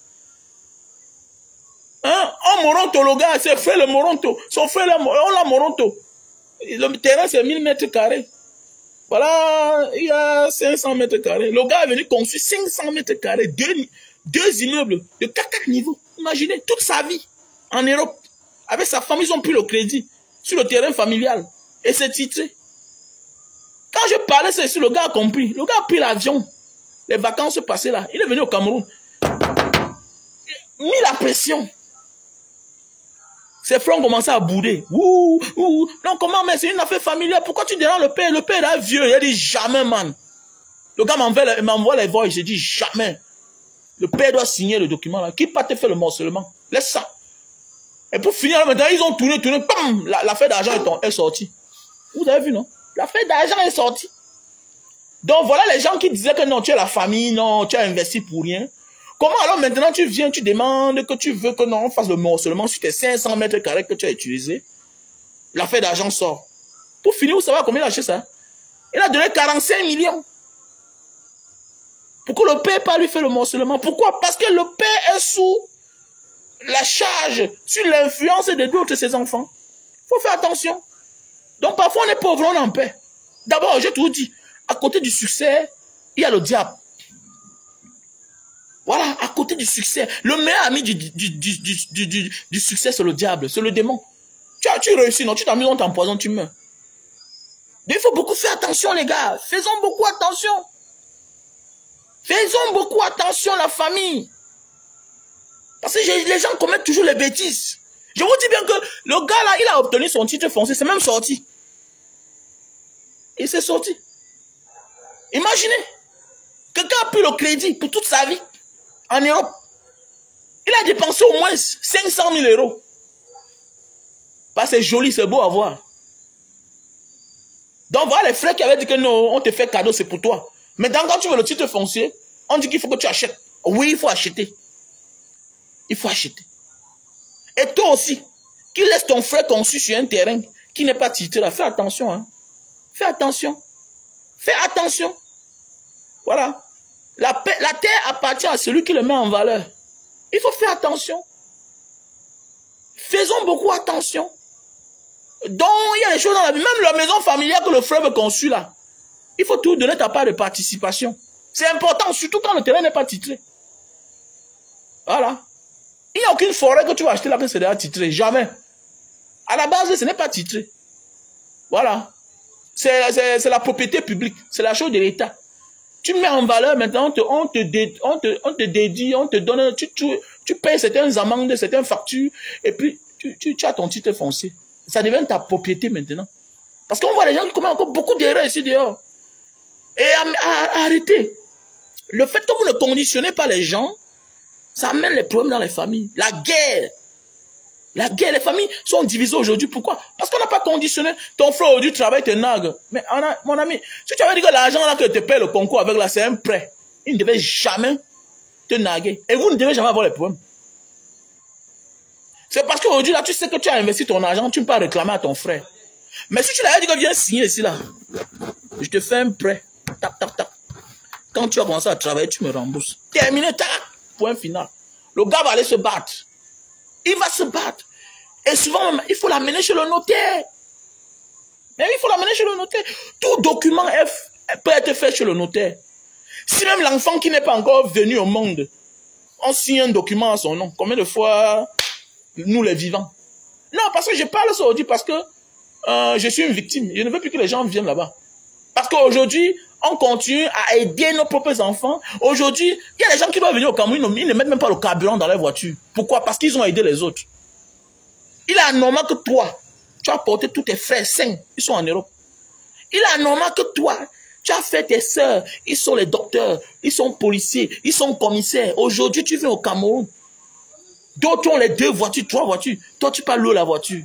Speaker 1: Hein? En Moronto, le gars, c'est frère le Moronto. Son frère, on l'a Moronto. Le terrain, c'est 1000 mètres carrés. Voilà, il y a 500 mètres carrés. Le gars est venu construire 500 mètres carrés, deux immeubles de 4 niveaux. Imaginez, toute sa vie en Europe. Avec sa famille, ils ont pris le crédit sur le terrain familial. Et c'est titré. Quand je parlais, c'est sur le gars a compris. Le gars a pris l'avion. Les vacances passées là. Il est venu au Cameroun. Mis la pression. Ses frères ont commencé à bouder. Ouh. Non, comment, mais c'est une affaire familiale. Pourquoi tu déranges le père? Le père est vieux. Il a dit jamais, man. Le gars m'envoie les voix. J'ai dit jamais. Le père doit signer le document là. Qui pas te faire le morcellement? Laisse ça. Et pour finir, maintenant, ils ont tourné. Bam! L'affaire d'argent est sortie. Vous avez vu, non? L'affaire d'argent est sortie. Donc voilà les gens qui disaient que non, tu es la famille, non, tu as investi pour rien. Comment alors maintenant tu viens, tu demandes que tu veux que non, on fasse le morcellement sur tes 500 mètres carrés que tu as utilisé. L'affaire d'argent sort. Pour finir, vous savez combien il a acheté ça? Il a donné 45 millions. Pourquoi le père pas lui fait le morcellement? Pourquoi? Parce que le père est sous la charge, sur l'influence de d'autres de ses enfants. Il faut faire attention. Donc parfois on est pauvre, on en paie. D'abord, je te vous dis, à côté du succès, il y a le diable. Voilà, à côté du succès. Le meilleur ami du succès, c'est le diable, c'est le démon. Tu réussis, non, tu t'amuses, on t'empoisonne, tu meurs. Donc il faut beaucoup faire attention, les gars. Faisons beaucoup attention. Faisons beaucoup attention, la famille. Parce que les gens commettent toujours les bêtises. Je vous dis bien que le gars là, il a obtenu son titre foncier, c'est même sorti. Il s'est sorti. Imaginez, quelqu'un a pris le crédit pour toute sa vie en Europe. Il a dépensé au moins 500 000 euros. Parce que c'est joli, c'est beau à voir. Donc voilà les frères qui avaient dit que non, on te fait cadeau, c'est pour toi. Maintenant quand tu veux le titre foncier, on dit qu'il faut que tu achètes. Oui, il faut acheter. Il faut acheter. Et toi aussi, qui laisse ton frère construire sur un terrain qui n'est pas titré là, fais attention. Hein. Fais attention. Fais attention. Voilà. La terre appartient à celui qui le met en valeur. Il faut faire attention. Faisons beaucoup attention. Donc, il y a des choses dans la vie. Même la maison familiale que le frère veut construire là. Il faut tout donner ta part de participation. C'est important, surtout quand le terrain n'est pas titré. Voilà. Il n'y a aucune forêt que tu vas acheter là que c'est déjà titré. Jamais. À la base, ce n'est pas titré. Voilà. C'est la propriété publique. C'est la chose de l'État. Tu mets en valeur maintenant, on te dédie, on te donne, tu payes certaines amendes, certaines factures, et puis tu as ton titre foncier. Ça devient ta propriété maintenant. Parce qu'on voit les gens qui commettent encore beaucoup d'erreurs ici dehors. Et arrêtez. Le fait que vous ne conditionnez pas les gens, ça amène les problèmes dans les familles. La guerre. La guerre, les familles sont divisées aujourd'hui. Pourquoi? Parce qu'on n'a pas conditionné. Ton frère aujourd'hui travaille, te nargue. Mais mon ami, si tu avais dit que l'argent là que te paie le concours avec là, c'est un prêt, il ne devait jamais te narguer. Et vous ne devez jamais avoir les problèmes. C'est parce qu'aujourd'hui là, tu sais que tu as investi ton argent, tu ne peux pas réclamer à ton frère. Mais si tu l'avais dit que viens signer ici là, je te fais un prêt. Tac, tac, tac. Quand tu as commencé à travailler, tu me rembourses. Terminé, tac, point final. Le gars va aller se battre. Il va se battre. Et souvent, même, il faut l'amener chez le notaire. Mais il faut l'amener chez le notaire. Tout document peut être fait chez le notaire. Si même l'enfant qui n'est pas encore venu au monde, on signe un document à son nom. Combien de fois, nous les vivants? Non, parce que je parle ça aujourd'hui parce que je suis une victime. Je ne veux plus que les gens viennent là-bas. Parce qu'aujourd'hui, on continue à aider nos propres enfants. Aujourd'hui, il y a des gens qui doivent venir au Cameroun, ils ne mettent même pas le carburant dans leur voiture. Pourquoi? Parce qu'ils ont aidé les autres. Il est anormal que toi, tu as porté tous tes frères sains, ils sont en Europe. Il est anormal que toi, tu as fait tes sœurs, ils sont les docteurs, ils sont policiers, ils sont commissaires. Aujourd'hui, tu viens au Cameroun. D'autres ont les 2 voitures, 3 voitures. Toi, tu pas louer la voiture.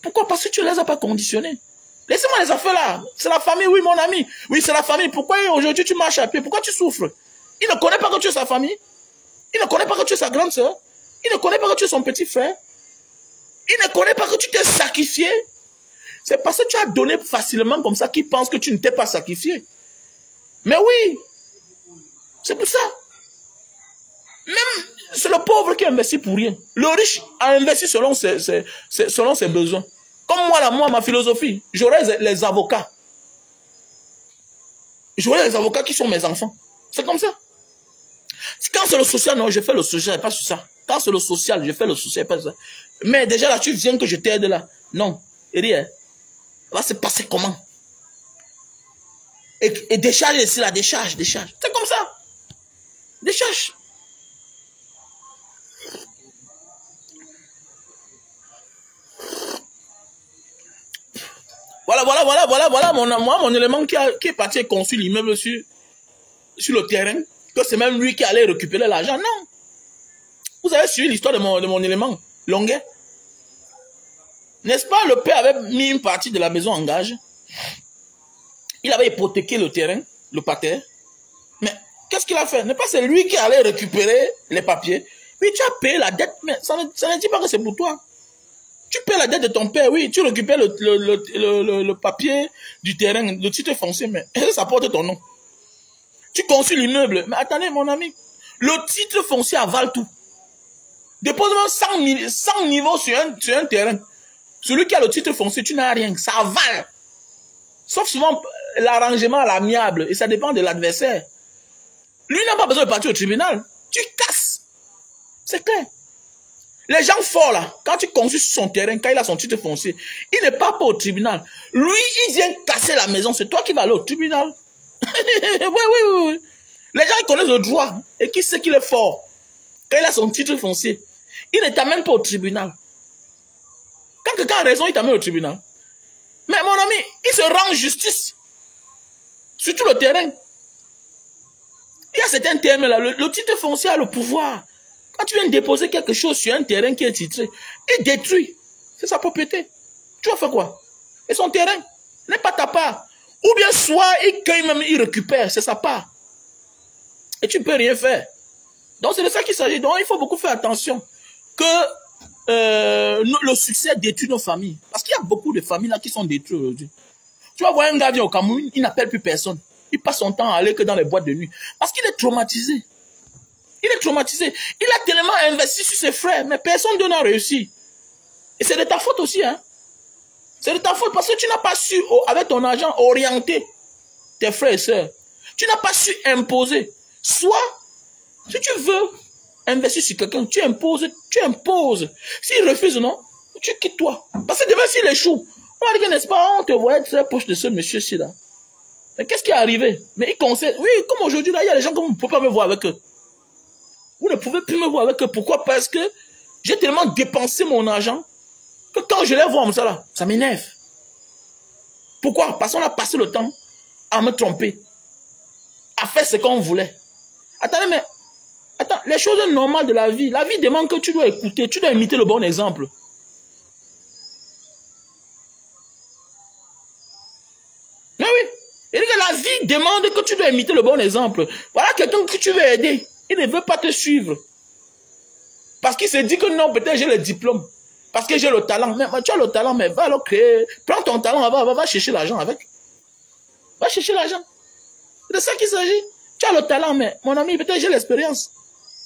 Speaker 1: Pourquoi? Parce que tu ne les as pas conditionnés. Laissez-moi les affaires là. C'est la famille, oui, mon ami. Oui, c'est la famille. Pourquoi aujourd'hui tu marches à pied? Pourquoi tu souffres? Il ne connaît pas que tu es sa famille. Il ne connaît pas que tu es sa grande sœur. Il ne connaît pas que tu es son petit frère. Il ne connaît pas que tu t'es sacrifié. C'est parce que tu as donné facilement comme ça qu'il pense que tu ne t'es pas sacrifié. Mais oui, c'est pour ça. Même, c'est le pauvre qui investit pour rien. Le riche a investi selon ses besoins. Comme moi, là, ma philosophie, j'aurai les avocats. J'aurai les avocats qui sont mes enfants. C'est comme ça. Quand c'est le social, non, je fais le social, pas sur ça. Quand c'est le social, je fais le social, pas sur ça. Mais déjà là, tu viens que je t'aide là. Non. Et rien. Va se passer comment? Et décharge ici, la décharge. C'est comme ça. Décharge. Voilà mon élément qui est parti construire l'immeuble sur le terrain, que c'est même lui qui allait récupérer l'argent. Non. Vous avez suivi l'histoire de mon élément, Longuet. N'est-ce pas, le père avait mis une partie de la maison en gage. Il avait hypothéqué le terrain, le parterre. Mais qu'est-ce qu'il a fait? N'est pas c'est lui qui allait récupérer les papiers. Oui, tu as payé la dette, mais ça ne dit pas que c'est pour toi. Tu payes la dette de ton père, oui, tu récupères le papier du terrain, le titre foncier, mais ça porte ton nom. Tu construis l'immeuble. Mais attendez, mon ami, le titre foncier avale tout. Dépose-moi 100 niveaux sur un terrain. Celui qui a le titre foncier, tu n'as rien, ça avale. Sauf souvent l'arrangement à l'amiable, et ça dépend de l'adversaire. Lui n'a pas besoin de partir au tribunal. Tu casses. C'est clair. Les gens forts là, quand tu construis sur son terrain, quand il a son titre foncier, il ne part pas au tribunal. Lui, il vient casser la maison, c'est toi qui vas aller au tribunal. oui. Les gens ils connaissent le droit et qui sait qu'il est fort. Quand il a son titre foncier, il ne t'amène pas au tribunal. Quand quelqu'un a raison, il t'amène au tribunal. Mais mon ami, il se rend justice. Sur tout le terrain. Il y a certains termes là, le titre foncier a le pouvoir. Quand tu viens déposer quelque chose sur un terrain qui est titré, il détruit. C'est sa propriété. Tu vas faire quoi? Et son terrain n'est pas ta part. Ou bien soit il cueille même, il récupère, c'est sa part. Et tu ne peux rien faire. Donc c'est de ça qu'il s'agit. Donc il faut beaucoup faire attention que le succès détruit nos familles. Parce qu'il y a beaucoup de familles là qui sont détruites aujourd'hui. Tu vas voir un gars vient au Cameroun, il n'appelle plus personne. Il passe son temps à aller que dans les boîtes de nuit. Parce qu'il est traumatisé. Il est traumatisé. Il a tellement investi sur ses frères, mais personne n'a réussi. Et c'est de ta faute aussi, hein. C'est de ta faute parce que tu n'as pas su, avec ton argent, orienter tes frères et sœurs. Tu n'as pas su imposer. Soit, si tu veux investir sur quelqu'un, tu imposes. S'il refuse, non, tu quittes toi. Parce que demain, s'il échoue, on va dire, n'est-ce pas, on te voit être très proche de ce monsieur-ci là. Mais qu'est-ce qui est arrivé? Mais il conseille. Oui, comme aujourd'hui, là, il y a des gens que vous ne pouvez pas me voir avec eux. Vous ne pouvez plus me voir avec eux. Pourquoi? Parce que j'ai tellement dépensé mon argent que quand je les vois comme ça, là, ça m'énerve. Pourquoi? Parce qu'on a passé le temps à me tromper, à faire ce qu'on voulait. Attendez, mais attends, les choses normales de la vie demande que tu dois écouter, tu dois imiter le bon exemple. Mais oui, et la vie demande que tu dois imiter le bon exemple. Voilà quelqu'un que tu veux aider. Il ne veut pas te suivre. Parce qu'il se dit que non, peut-être j'ai le diplôme. Parce que j'ai le talent. Mais tu as le talent, mais va le créer. Prends ton talent, va chercher l'argent avec. Va chercher l'argent.
Speaker 2: C'est de ça qu'il s'agit. Tu as le talent, mais mon ami, peut-être j'ai l'expérience.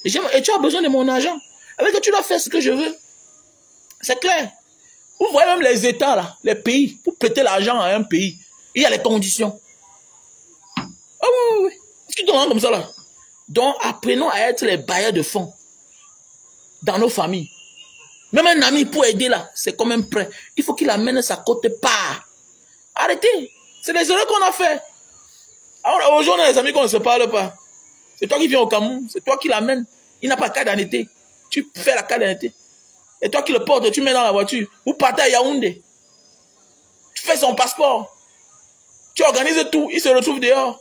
Speaker 2: Et tu as besoin de mon argent. Avec que tu dois faire ce que je veux. C'est clair. Vous voyez même les États, là, les pays, pour prêter l'argent à un pays, il y a les conditions. Ah oui, oui, oui. Est-ce que tu te rends comme ça, là? Donc, apprenons à être les bailleurs de fonds dans nos familles. Même un ami pour aider, là, c'est comme un prêt. Il faut qu'il amène sa cote part. Arrêtez. C'est les erreurs qu'on a fait. Alors, aujourd'hui, on a des amis qu'on ne se parle pas. C'est toi qui viens au Cameroun, c'est toi qui l'amènes. Il n'a pas de carte d'identité. Tu fais la carte d'identité. Et toi qui le portes, tu mets dans la voiture. Vous partez à Yaoundé. Tu fais son passeport. Tu organises tout. Il se retrouve dehors.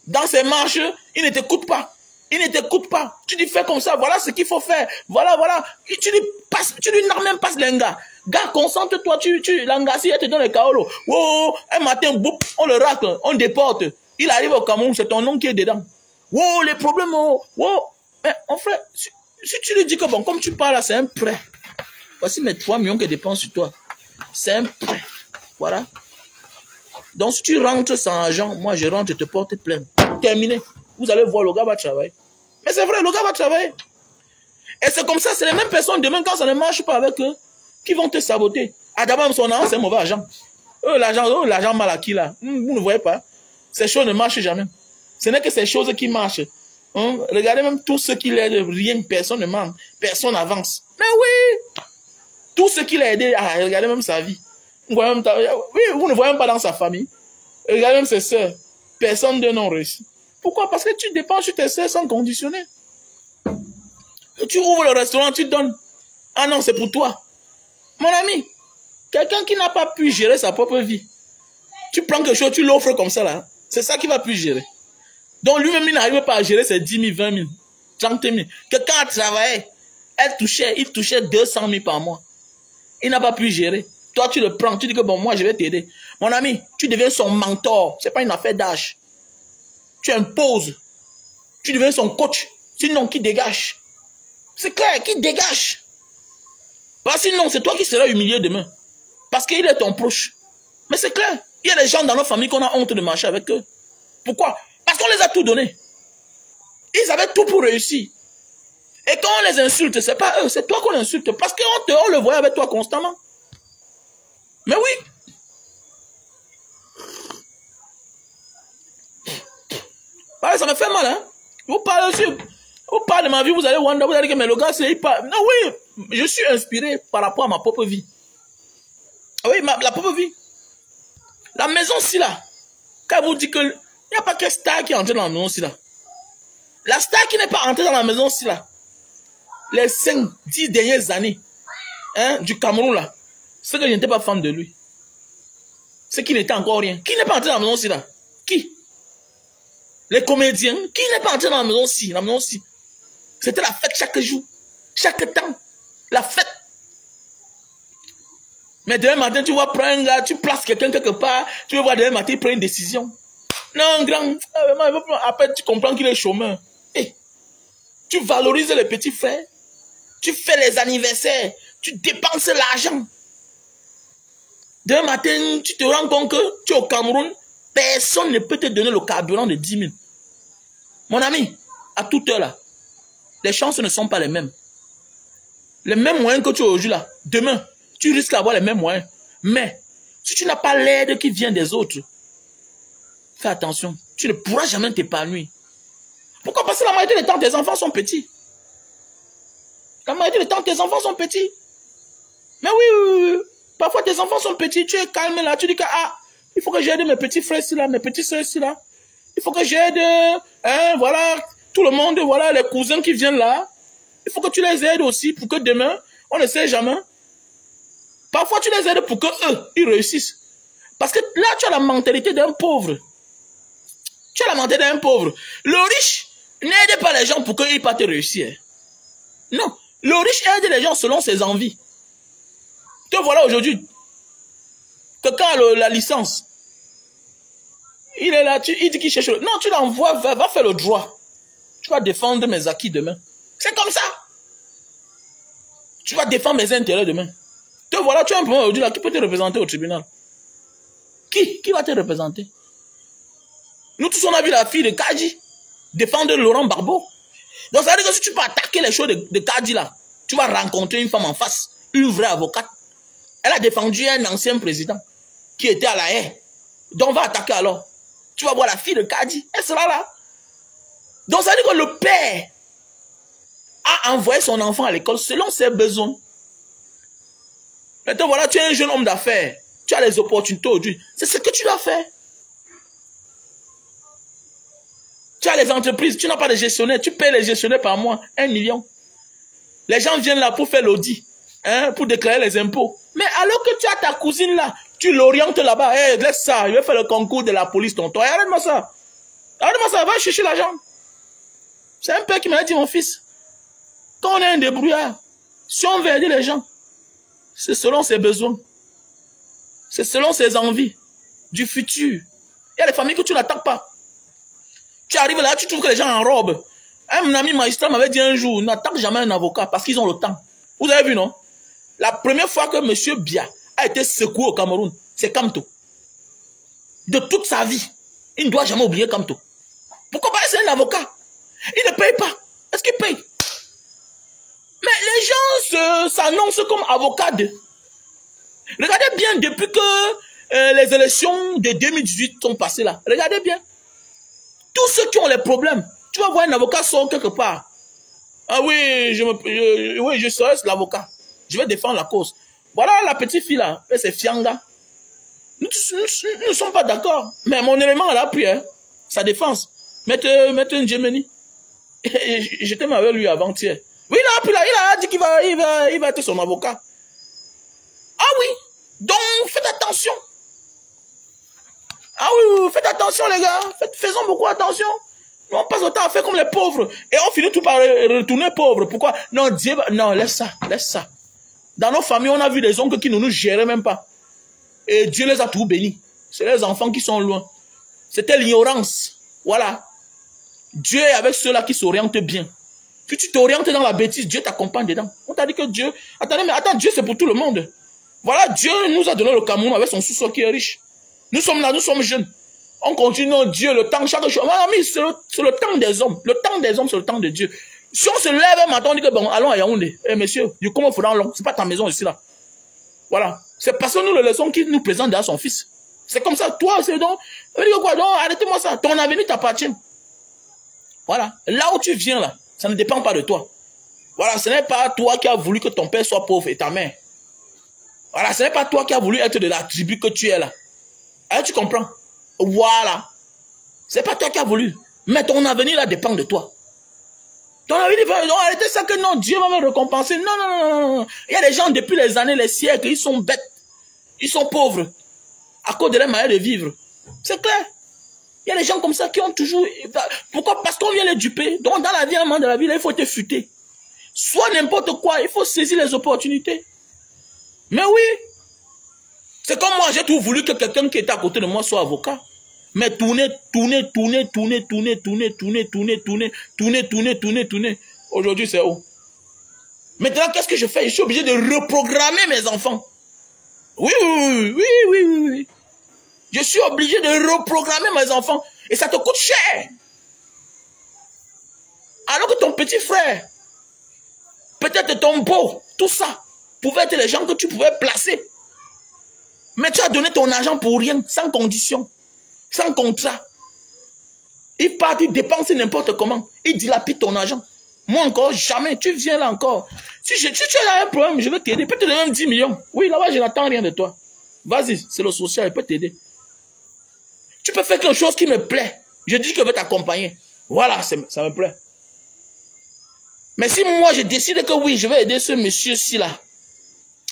Speaker 2: Dans ses marches, il ne t'écoute pas. Il ne t'écoute pas. Tu dis fais comme ça. Voilà ce qu'il faut faire. Voilà, voilà. Et tu lui n'as même pas l'enga. Gars, concentre-toi. L'enga, si elle te donne le kaolo. Oh, un matin, boum, on le racle. On déporte. Il arrive au Cameroun, c'est ton nom qui est dedans. Oh, les problèmes. Oh, oh. Mais en fait, si tu lui dis que bon, comme tu parles là, c'est un prêt. Voici mes 3 millions que dépense sur toi. C'est un prêt. Voilà. Donc si tu rentres sans argent, moi je rentre, je te porte plainte. Terminé. Vous allez voir, le gars va travailler. Mais c'est vrai, le gars va travailler. Et c'est comme ça, c'est les mêmes personnes, demain quand ça ne marche pas avec eux, qui vont te saboter. Ah d'abord, son argent, c'est un mauvais argent. L'argent mal acquis là, vous ne voyez pas. Ces choses ne marchent jamais. Ce n'est que ces choses qui marchent. Regardez même tout ce qui l'aide, rien, personne ne manque, personne n'avance. Mais oui, tout ce qui l'a aidé, regardez même sa vie. Vous ne voyez même pas dans sa famille. Regardez même ses soeurs. Personne d'eux n'ont réussi. Pourquoi? Parce que tu dépenses sur tes soeurs sans conditionner. Tu ouvres le restaurant, tu donnes. Ah non, c'est pour toi. Mon ami, quelqu'un qui n'a pas pu gérer sa propre vie, tu prends quelque chose, tu l'offres comme ça là. C'est ça qu'il va plus gérer. Donc lui-même, il n'arrive pas à gérer ses 10 000, 20 000, 30 000. Quelqu'un a travaillé, il touchait 200 000 par mois. Il n'a pas pu gérer. Toi, tu le prends, tu dis que bon, moi, je vais t'aider. Mon ami, tu deviens son mentor. Ce n'est pas une affaire d'âge. Tu imposes. Tu deviens son coach. Sinon, qui dégage? C'est clair, qui dégage? Parce que sinon, c'est toi qui seras humilié demain. Parce qu'il est ton proche. Mais c'est clair. Il y a des gens dans nos familles qu'on a honte de marcher avec eux. Pourquoi? Parce qu'on les a tout donné. Ils avaient tout pour réussir. Et quand on les insulte, c'est pas eux, c'est toi qu'on insulte. Parce qu'on le voit avec toi constamment. Mais oui. Ah, ça me fait mal, hein. Vous parlez de ma vie, vous allez wonder, vous allez dire que mais le gars, c'est pas. Non, oui, je suis inspiré par rapport à ma propre vie. Oui, la propre vie. La maison, si là. Quand vous dites que il n'y a pas que star qui est entré dans la maison, si là. La star qui n'est pas entrée dans la maison, si là. Les 5, 10 dernières années, hein, du Cameroun, là. C'est que je n'étais pas fan de lui. C'est qu'il n'était encore rien. Qui n'est pas entré dans la maison, si là? Qui? Les comédiens. Qui n'est pas entré dans la maison, si? La maison, si. C'était la fête chaque jour. Chaque temps. La fête. Mais demain matin, tu vas prendre un gars, tu places quelqu'un quelque part, tu vas voir demain matin, il prend une décision. Non, grand, après tu comprends qu'il est chômeur. Hey, tu valorises les petits frères, tu fais les anniversaires, tu dépenses l'argent. Demain matin, tu te rends compte que tu es au Cameroun, personne ne peut te donner le carburant de 10 000. Mon ami, à toute heure là, les chances ne sont pas les mêmes. Les mêmes moyens que tu as aujourd'hui là, demain, tu risques d'avoir les mêmes moyens. Mais, si tu n'as pas l'aide qui vient des autres, fais attention, tu ne pourras jamais t'épanouir. Pourquoi? Parce que la majorité du temps, tes enfants sont petits. La majorité du temps, tes enfants sont petits. Mais oui, parfois tes enfants sont petits, tu es calme là, tu dis que, ah, il faut que j'aide mes petits frères ici là, mes petites soeurs ici là. Il faut que j'aide, hein, voilà, tout le monde, voilà, les cousins qui viennent là. Il faut que tu les aides aussi pour que demain, on ne sait jamais. Parfois, tu les aides pour qu'eux, ils réussissent. Parce que là, tu as la mentalité d'un pauvre. Tu as la mentalité d'un pauvre. Le riche n'aide pas les gens pour qu'ils partent réussir. Non. Le riche aide les gens selon ses envies. Te voilà aujourd'hui. Quelqu'un a la licence. Il est là, il dit qu'il cherche. Non, tu l'envoies, va faire le droit. Tu vas défendre mes acquis demain. C'est comme ça. Tu vas défendre mes intérêts demain. Te voilà, tu as un problème aujourd'hui là, qui peut te représenter au tribunal? Qui va te représenter? Nous tous, on a vu la fille de Kadji défendre Laurent Gbagbo. Donc, ça veut dire que si tu peux attaquer les choses de Kadji là, tu vas rencontrer une femme en face, une vraie avocate. Elle a défendu un ancien président qui était à la haie. Donc, on va attaquer alors. Tu vas voir la fille de Kadji, elle sera là. Donc, ça veut dire que le père a envoyé son enfant à l'école selon ses besoins. Maintenant, voilà, tu es un jeune homme d'affaires. Tu as les opportunités aujourd'hui. C'est ce que tu dois faire. Tu as les entreprises, tu n'as pas de gestionnaire. Tu payes les gestionnaires par mois, 1 million. Les gens viennent là pour faire l'audit, hein, pour déclarer les impôts. Mais alors que tu as ta cousine là, tu l'orientes là-bas. Hey, laisse ça, je vais faire le concours de la police, tonton. Arrête-moi ça. Arrête-moi ça, va chercher l'argent. C'est un père qui m'a dit, mon fils, quand on est un débrouillard, si on veut aider les gens, c'est selon ses besoins. C'est selon ses envies du futur. Il y a des familles que tu n'attaques pas. Tu arrives là, tu trouves que les gens en robe. Un ami magistrat m'avait dit un jour, n'attaque jamais un avocat parce qu'ils ont le temps. Vous avez vu, non? La première fois que M. Bia a été secoué au Cameroun, c'est Kamto. De toute sa vie, il ne doit jamais oublier Kamto. Pourquoi pas? C'est un avocat. Il ne paye pas. Est-ce qu'il paye? Mais les gens s'annoncent comme avocats. Regardez bien, depuis que les élections de 2018 sont passées là, regardez bien. Tous ceux qui ont les problèmes, tu vas voir un avocat sort quelque part. Ah oui, je serai l'avocat. Je vais défendre la cause. Voilà la petite fille là, c'est Fianga. Nous ne sommes pas d'accord. Mais mon élément elle a pris, hein, sa défense. Mettez un Gemini. J'étais avec lui avant-hier. Oui, il a dit qu'il va être son avocat. Ah oui, donc faites attention. Ah oui, faites attention les gars, faisons beaucoup attention. On passe le temps à faire comme les pauvres et on finit tout par retourner pauvres. Pourquoi? Non, Dieu, non, laisse ça, laisse ça. Dans nos familles, on a vu des oncles qui ne nous géraient même pas. Et Dieu les a tout bénis. C'est les enfants qui sont loin. C'était l'ignorance. Voilà. Dieu est avec ceux-là qui s'orientent bien. Si tu t'orientes dans la bêtise, Dieu t'accompagne dedans. On t'a dit que Dieu... Attendez, mais attends, Dieu c'est pour tout le monde. Voilà, Dieu nous a donné le Cameroun avec son sous-sol qui est riche. Nous sommes là, nous sommes jeunes. On continue, non, Dieu, le temps, chaque chose. Ami, c'est le temps des hommes. Le temps des hommes, c'est le temps de Dieu. Si on se lève un matin, on dit que bon, allons à Yaoundé. Eh, monsieur, du comment faut dans l'homme? C'est pas ta maison ici, là. Voilà. C'est parce que nous le laissons qu'il nous présente derrière son fils. C'est comme ça. Toi, c'est donc, quoi, donc, arrêtez-moi ça. Ton avenir t'appartient. Voilà. Là où tu viens, là, ça ne dépend pas de toi. Voilà. Ce n'est pas toi qui as voulu que ton père soit pauvre et ta mère. Voilà. Ce n'est pas toi qui as voulu être de la tribu que tu es là. Alors, tu comprends? Voilà. C'est pas toi qui as voulu. Mais ton avenir là dépend de toi. Ton avenir dépend de toi. Arrêtez ça que non, Dieu va me récompenser. Non, non, non, non, non. Il y a des gens depuis les années, les siècles, ils sont bêtes. Ils sont pauvres. À cause de leur manière de vivre. C'est clair. Il y a des gens comme ça qui ont toujours... Pourquoi? Parce qu'on vient les duper. Donc dans la vie, à un moment de la vie, là, il faut te futer. Soit n'importe quoi, il faut saisir les opportunités. Mais oui. C'est comme moi, j'ai tout voulu que quelqu'un qui était à côté de moi soit avocat. Mais tourner. Aujourd'hui, c'est où? Maintenant, qu'est-ce que je fais? Je suis obligé de reprogrammer mes enfants. Oui. Je suis obligé de reprogrammer mes enfants. Et ça te coûte cher. Alors que ton petit frère, peut-être ton beau, tout ça, pouvaient être les gens que tu pouvais placer. Mais tu as donné ton argent pour rien, sans condition, sans contrat. Il part, il dépense n'importe comment. Il dilapide ton argent. Moi encore, jamais. Tu viens là encore. Si tu as un problème, je vais t'aider. Peut-être même 10 millions. Oui, là-bas, je n'attends rien de toi. Vas-y, c'est le social, il peut t'aider. Tu peux faire quelque chose qui me plaît. Je dis que je vais t'accompagner. Voilà, ça me plaît. Mais si moi, je décide que oui, je vais aider ce monsieur-ci là,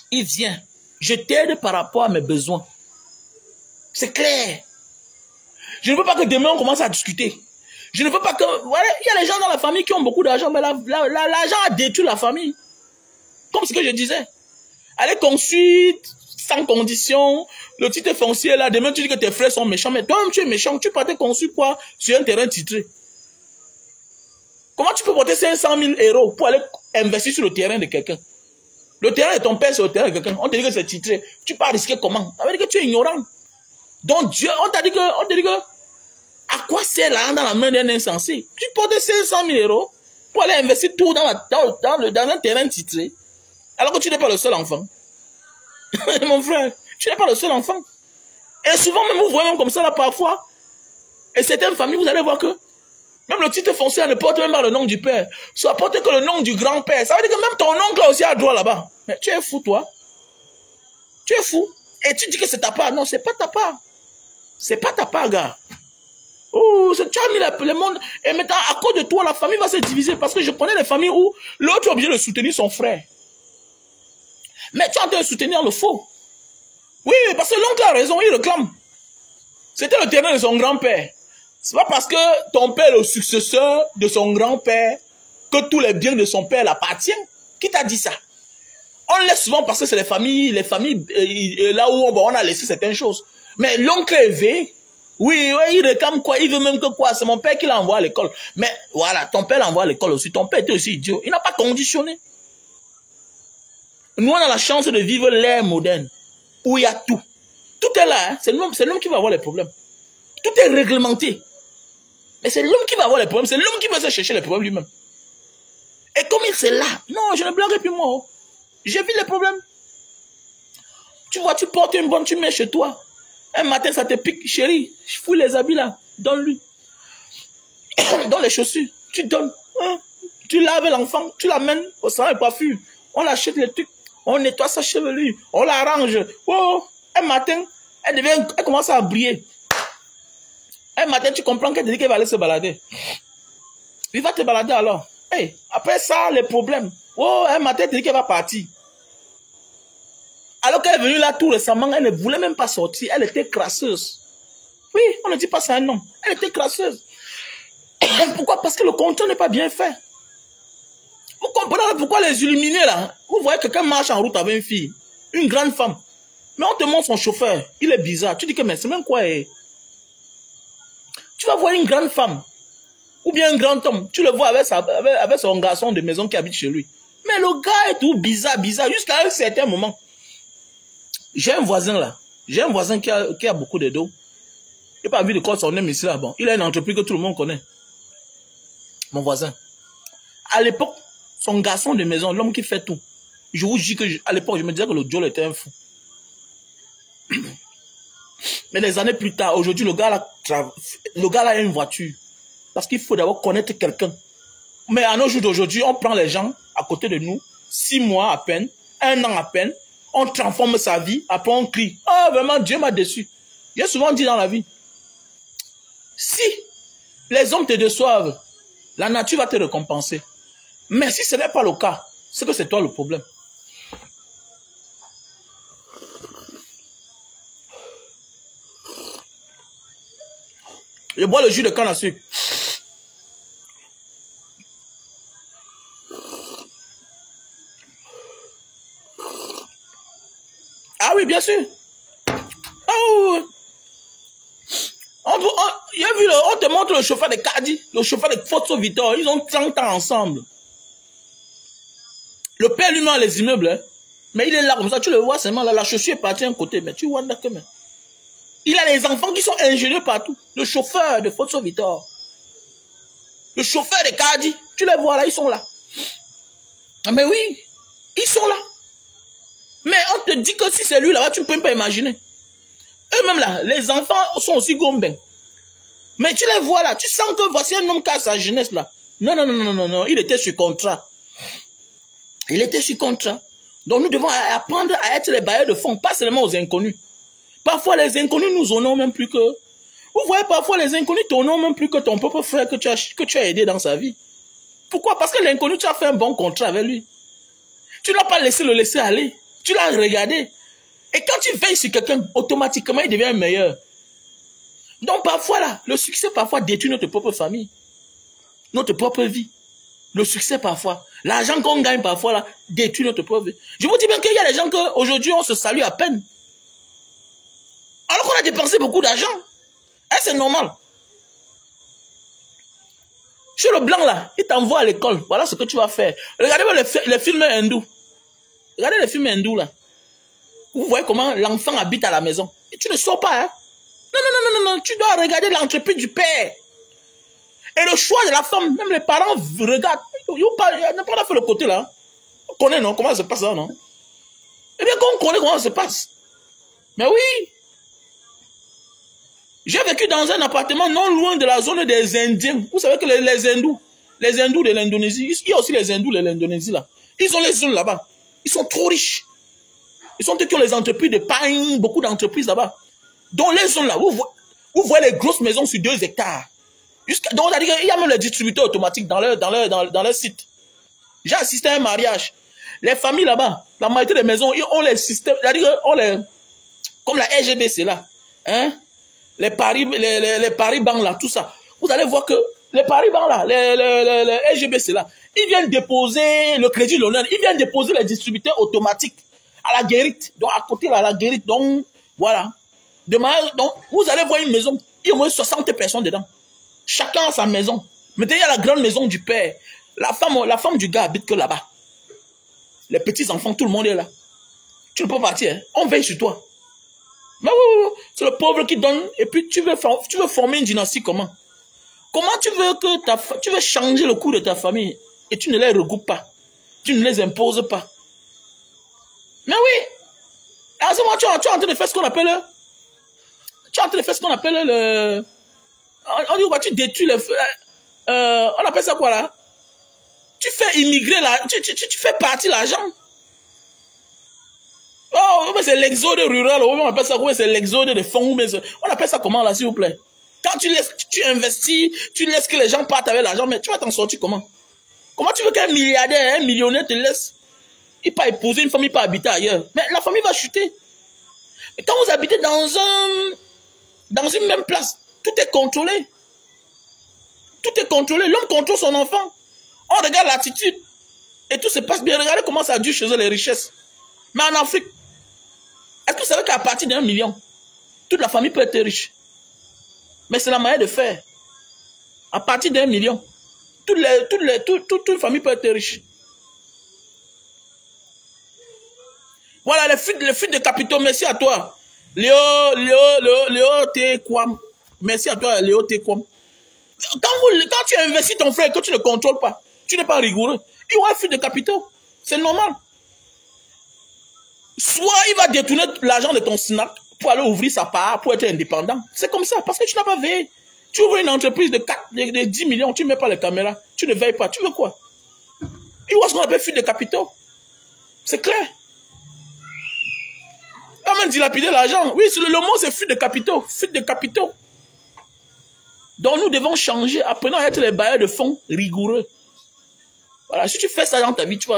Speaker 2: il vient. Je t'aide par rapport à mes besoins. C'est clair. Je ne veux pas que demain on commence à discuter. Je ne veux pas que... Voilà, il y a des gens dans la famille qui ont beaucoup d'argent, mais l'argent a détruit la famille. Comme ce que je disais. Allez construire sans condition, le titre foncier là, demain tu dis que tes frères sont méchants, mais toi-même tu es méchant, tu partais construire quoi sur un terrain titré. Comment tu peux porter 500 000 € pour aller investir sur le terrain de quelqu'un? Le terrain de ton père, c'est le terrain de quelqu'un. On te dit que c'est titré. Tu peux risquer comment? Ça veut dire que tu es ignorant. Donc Dieu, on te dit que, à quoi c'est l'argent dans la main d'un insensé. Tu portes 500 000 euros pour aller investir tout dans un terrain titré, alors que tu n'es pas le seul enfant. Mon frère, tu n'es pas le seul enfant. Et souvent, même vous voyez même comme ça, là, parfois, et certaines familles, vous allez voir que même le titre foncier ne porte même pas le nom du père. Ça porte que le nom du grand-père. Ça veut dire que même ton oncle aussi a droit là-bas. Mais tu es fou, toi. Tu es fou. Et tu dis que c'est ta part. Non, c'est pas ta part. C'est pas ta part, gars. Oh, tu as mis le monde. Et maintenant, à cause de toi, la famille va se diviser. Parce que je connais des familles où l'autre est obligé de soutenir son frère. Mais tu es en train de soutenir le faux. Oui, parce que l'oncle a raison, il réclame. C'était le terrain de son grand-père. C'est pas parce que ton père est le successeur de son grand-père que tous les biens de son père l'appartiennent. Qui t'a dit ça? On laisse souvent parce que c'est les familles là où on a laissé certaines choses. Mais l'oncle est élevé. Oui, il réclame quoi? Il veut même que quoi? C'est mon père qui l'envoie à l'école. Mais voilà, ton père l'envoie à l'école aussi. Ton père était aussi idiot. Il n'a pas conditionné. Nous, on a la chance de vivre l'ère moderne où il y a tout. Tout est là. Hein? C'est l'homme qui va avoir les problèmes. Tout est réglementé. Mais c'est l'homme qui va avoir les problèmes. C'est l'homme qui va se chercher les problèmes lui-même. Et comme il c'est là, non, je ne blague plus moi. Oh. J'ai vu les problèmes. Tu vois, tu portes une bonne, tu mets chez toi. Un matin, ça te pique, chérie. Je fouille les habits là. Donne-lui. Dans les chaussures. Tu donnes. Hein? Tu laves l'enfant. Tu l'amènes au salon de coiffure. On achète les trucs. On nettoie sa chevelure. On l'arrange. Oh, un matin, elle commence à briller. Un matin, tu comprends qu'elle te dit qu'elle va aller se balader. Il va te balader alors. Hey, après ça, les problèmes. Oh, un matin, elle te dit qu'elle va partir. Alors qu'elle est venue là tout récemment, elle ne voulait même pas sortir. Elle était crasseuse. Oui, on ne dit pas ça un nom. Elle était crasseuse. Pourquoi? Parce que le contrôle n'est pas bien fait. Vous comprenez pourquoi les illuminés là? Vous voyez quelqu'un marche en route avec une fille, une grande femme. Mais on te montre son chauffeur. Il est bizarre. Tu dis que mais c'est même quoi? Tu vas voir une grande femme. Ou bien un grand homme. Tu le vois avec son garçon de maison qui habite chez lui. Mais le gars est tout bizarre. Jusqu'à un certain moment. J'ai un voisin là. J'ai un voisin qui a beaucoup de dos. Il n'a pas envie de croire son nom ici là. Bon, il a une entreprise que tout le monde connaît. Mon voisin. À l'époque, son garçon de maison, l'homme qui fait tout. Je vous dis que à l'époque, je me disais que le Joel était un fou. Mais des années plus tard, aujourd'hui, le gars là a une voiture. Parce qu'il faut d'abord connaître quelqu'un. Mais à nos jours d'aujourd'hui, on prend les gens à côté de nous, 6 mois à peine, 1 an à peine, on transforme sa vie, après on crie. Ah, vraiment, Dieu m'a déçu. J'ai souvent dit dans la vie, si les hommes te déçoivent, la nature va te récompenser. Mais si ce n'est pas le cas, c'est que c'est toi le problème. Je bois le jus de canne à sucre. Ah oui, bien sûr. Oh, on te montre le chauffeur de Cardi, le chauffeur de Photo Victor. Ils ont 30 ans ensemble. Le père lui-même a les immeubles. Hein. Mais il est là comme ça. Tu le vois seulement là. La chaussure est partie d'un côté. Mais tu vois d'accord. Il a les enfants qui sont ingénieux partout. Le chauffeur de Photo Victor. Le chauffeur de Cardi. Tu les vois là. Ils sont là. Ah, mais oui. Ils sont là. Mais on te dit que si c'est lui là-bas, tu ne peux même pas imaginer. Eux-mêmes là, les enfants sont aussi gombins. Mais tu les vois là, tu sens que voici un homme qui a sa jeunesse là. Non, il était sur contrat. Il était sur contrat. Donc nous devons apprendre à être les bailleurs de fonds, pas seulement aux inconnus. Parfois les inconnus nous honorent même plus que... Vous voyez, parfois les inconnus t'honorent même plus que ton propre frère que tu as aidé dans sa vie. Pourquoi? Parce que l'inconnu, tu as fait un bon contrat avec lui. Tu ne l'as pas laissé le laisser aller. Tu l'as regardé. Et quand tu veilles sur quelqu'un, automatiquement, il devient meilleur. Donc parfois, là, le succès parfois détruit notre propre famille. Notre propre vie. Le succès parfois. L'argent qu'on gagne parfois, là, détruit notre propre vie. Je vous dis bien qu'il y a des gens qu'aujourd'hui, on se salue à peine. Alors qu'on a dépensé beaucoup d'argent. Et c'est normal. Sur le blanc, là, il t'envoie à l'école. Voilà ce que tu vas faire. Regardez les films hindous. Regardez les films hindous, là. Vous voyez comment l'enfant habite à la maison. Et tu ne sors pas, hein. Non. Tu dois regarder l'entreprise du père. Et le choix de la femme, même les parents regardent. Il n'a pas fait le côté là. On connaît, non? Comment ça se passe là, non? Eh bien, qu'on connaît comment ça se passe. Mais oui. J'ai vécu dans un appartement non loin de la zone des Indiens. Vous savez que les hindous de l'Indonésie, il y a aussi les hindous de l'Indonésie là. Ils ont les zones là-bas. Ils sont trop riches. Ils sont eux qui ont les entreprises de pain, beaucoup d'entreprises là-bas. Dans les zones là, vous voyez les grosses maisons sur 2 hectares. Donc, il y a même les distributeurs automatiques dans leur site. J'ai assisté à un mariage. Les familles là-bas, la majorité des maisons, ils ont les systèmes, comme la LGBC là. Hein? Les paris banques là, tout ça. Vous allez voir que les paris banques là, les LGBC là, ils viennent déposer le crédit l'honneur, ils viennent déposer les distributeurs automatiques à la guérite. Donc, à côté là, à la guérite. Donc, voilà. Donc, vous allez voir une maison, il y a au moins 60 personnes dedans. Chacun a sa maison. Maintenant, il y a la grande maison du père. La femme du gars habite que là-bas. Les petits-enfants, tout le monde est là. Tu ne peux pas partir. Hein? On veille sur toi. Mais oui, c'est le pauvre qui donne. Et puis, tu veux former une dynastie comment? Comment tu veux changer le cours de ta famille et tu ne les regroupes pas? Tu ne les imposes pas? Mais oui. À ce moment, tu es en train de faire ce qu'on appelle... Tu es en train de faire ce qu'on appelle le... On dit, tu détruis le... on appelle ça quoi là? Tu fais immigrer là, tu fais partir l'argent. Oh, mais c'est l'exode rural, on appelle ça quoi? C'est l'exode des fonds. On appelle ça comment là, s'il vous plaît? Quand tu investis, tu laisses que les gens partent avec l'argent, mais tu vas t'en sortir comment? Comment tu veux qu'un milliardaire, un millionnaire te laisse? Il peut épouser une famille, il peut habiter ailleurs. Mais la famille va chuter. Mais quand vous habitez dans une même place, tout est contrôlé. Tout est contrôlé. L'homme contrôle son enfant. On regarde l'attitude. Et tout se passe bien. Regardez comment ça dure chez eux les richesses. Mais en Afrique, est-ce que vous savez qu'à partir d'1 million, toute la famille peut être riche? Mais c'est la manière de faire. À partir d'1 million, toute la famille peut être riche. Voilà les fuites de capitaux. Merci à toi. Léo T. Kwam. Merci à toi, Léo T. Kwam. Quand tu investis ton frère et que tu ne contrôles pas, tu n'es pas rigoureux, il y aura fuite de capitaux. C'est normal. Soit il va détourner l'argent de ton SNAP pour aller ouvrir sa part, pour être indépendant. C'est comme ça, parce que tu n'as pas veillé. Tu ouvres une entreprise de 10 millions, tu ne mets pas les caméras, tu ne veilles pas. Tu veux quoi? Il y aura ce qu'on appelle fuite de capitaux. C'est clair. Pas même dilapider l'argent. Oui, le mot c'est fuite de capitaux. Fuite de capitaux. Donc nous devons changer, apprenons à être les bailleurs de fonds rigoureux. Voilà, si tu fais ça dans ta vie, tu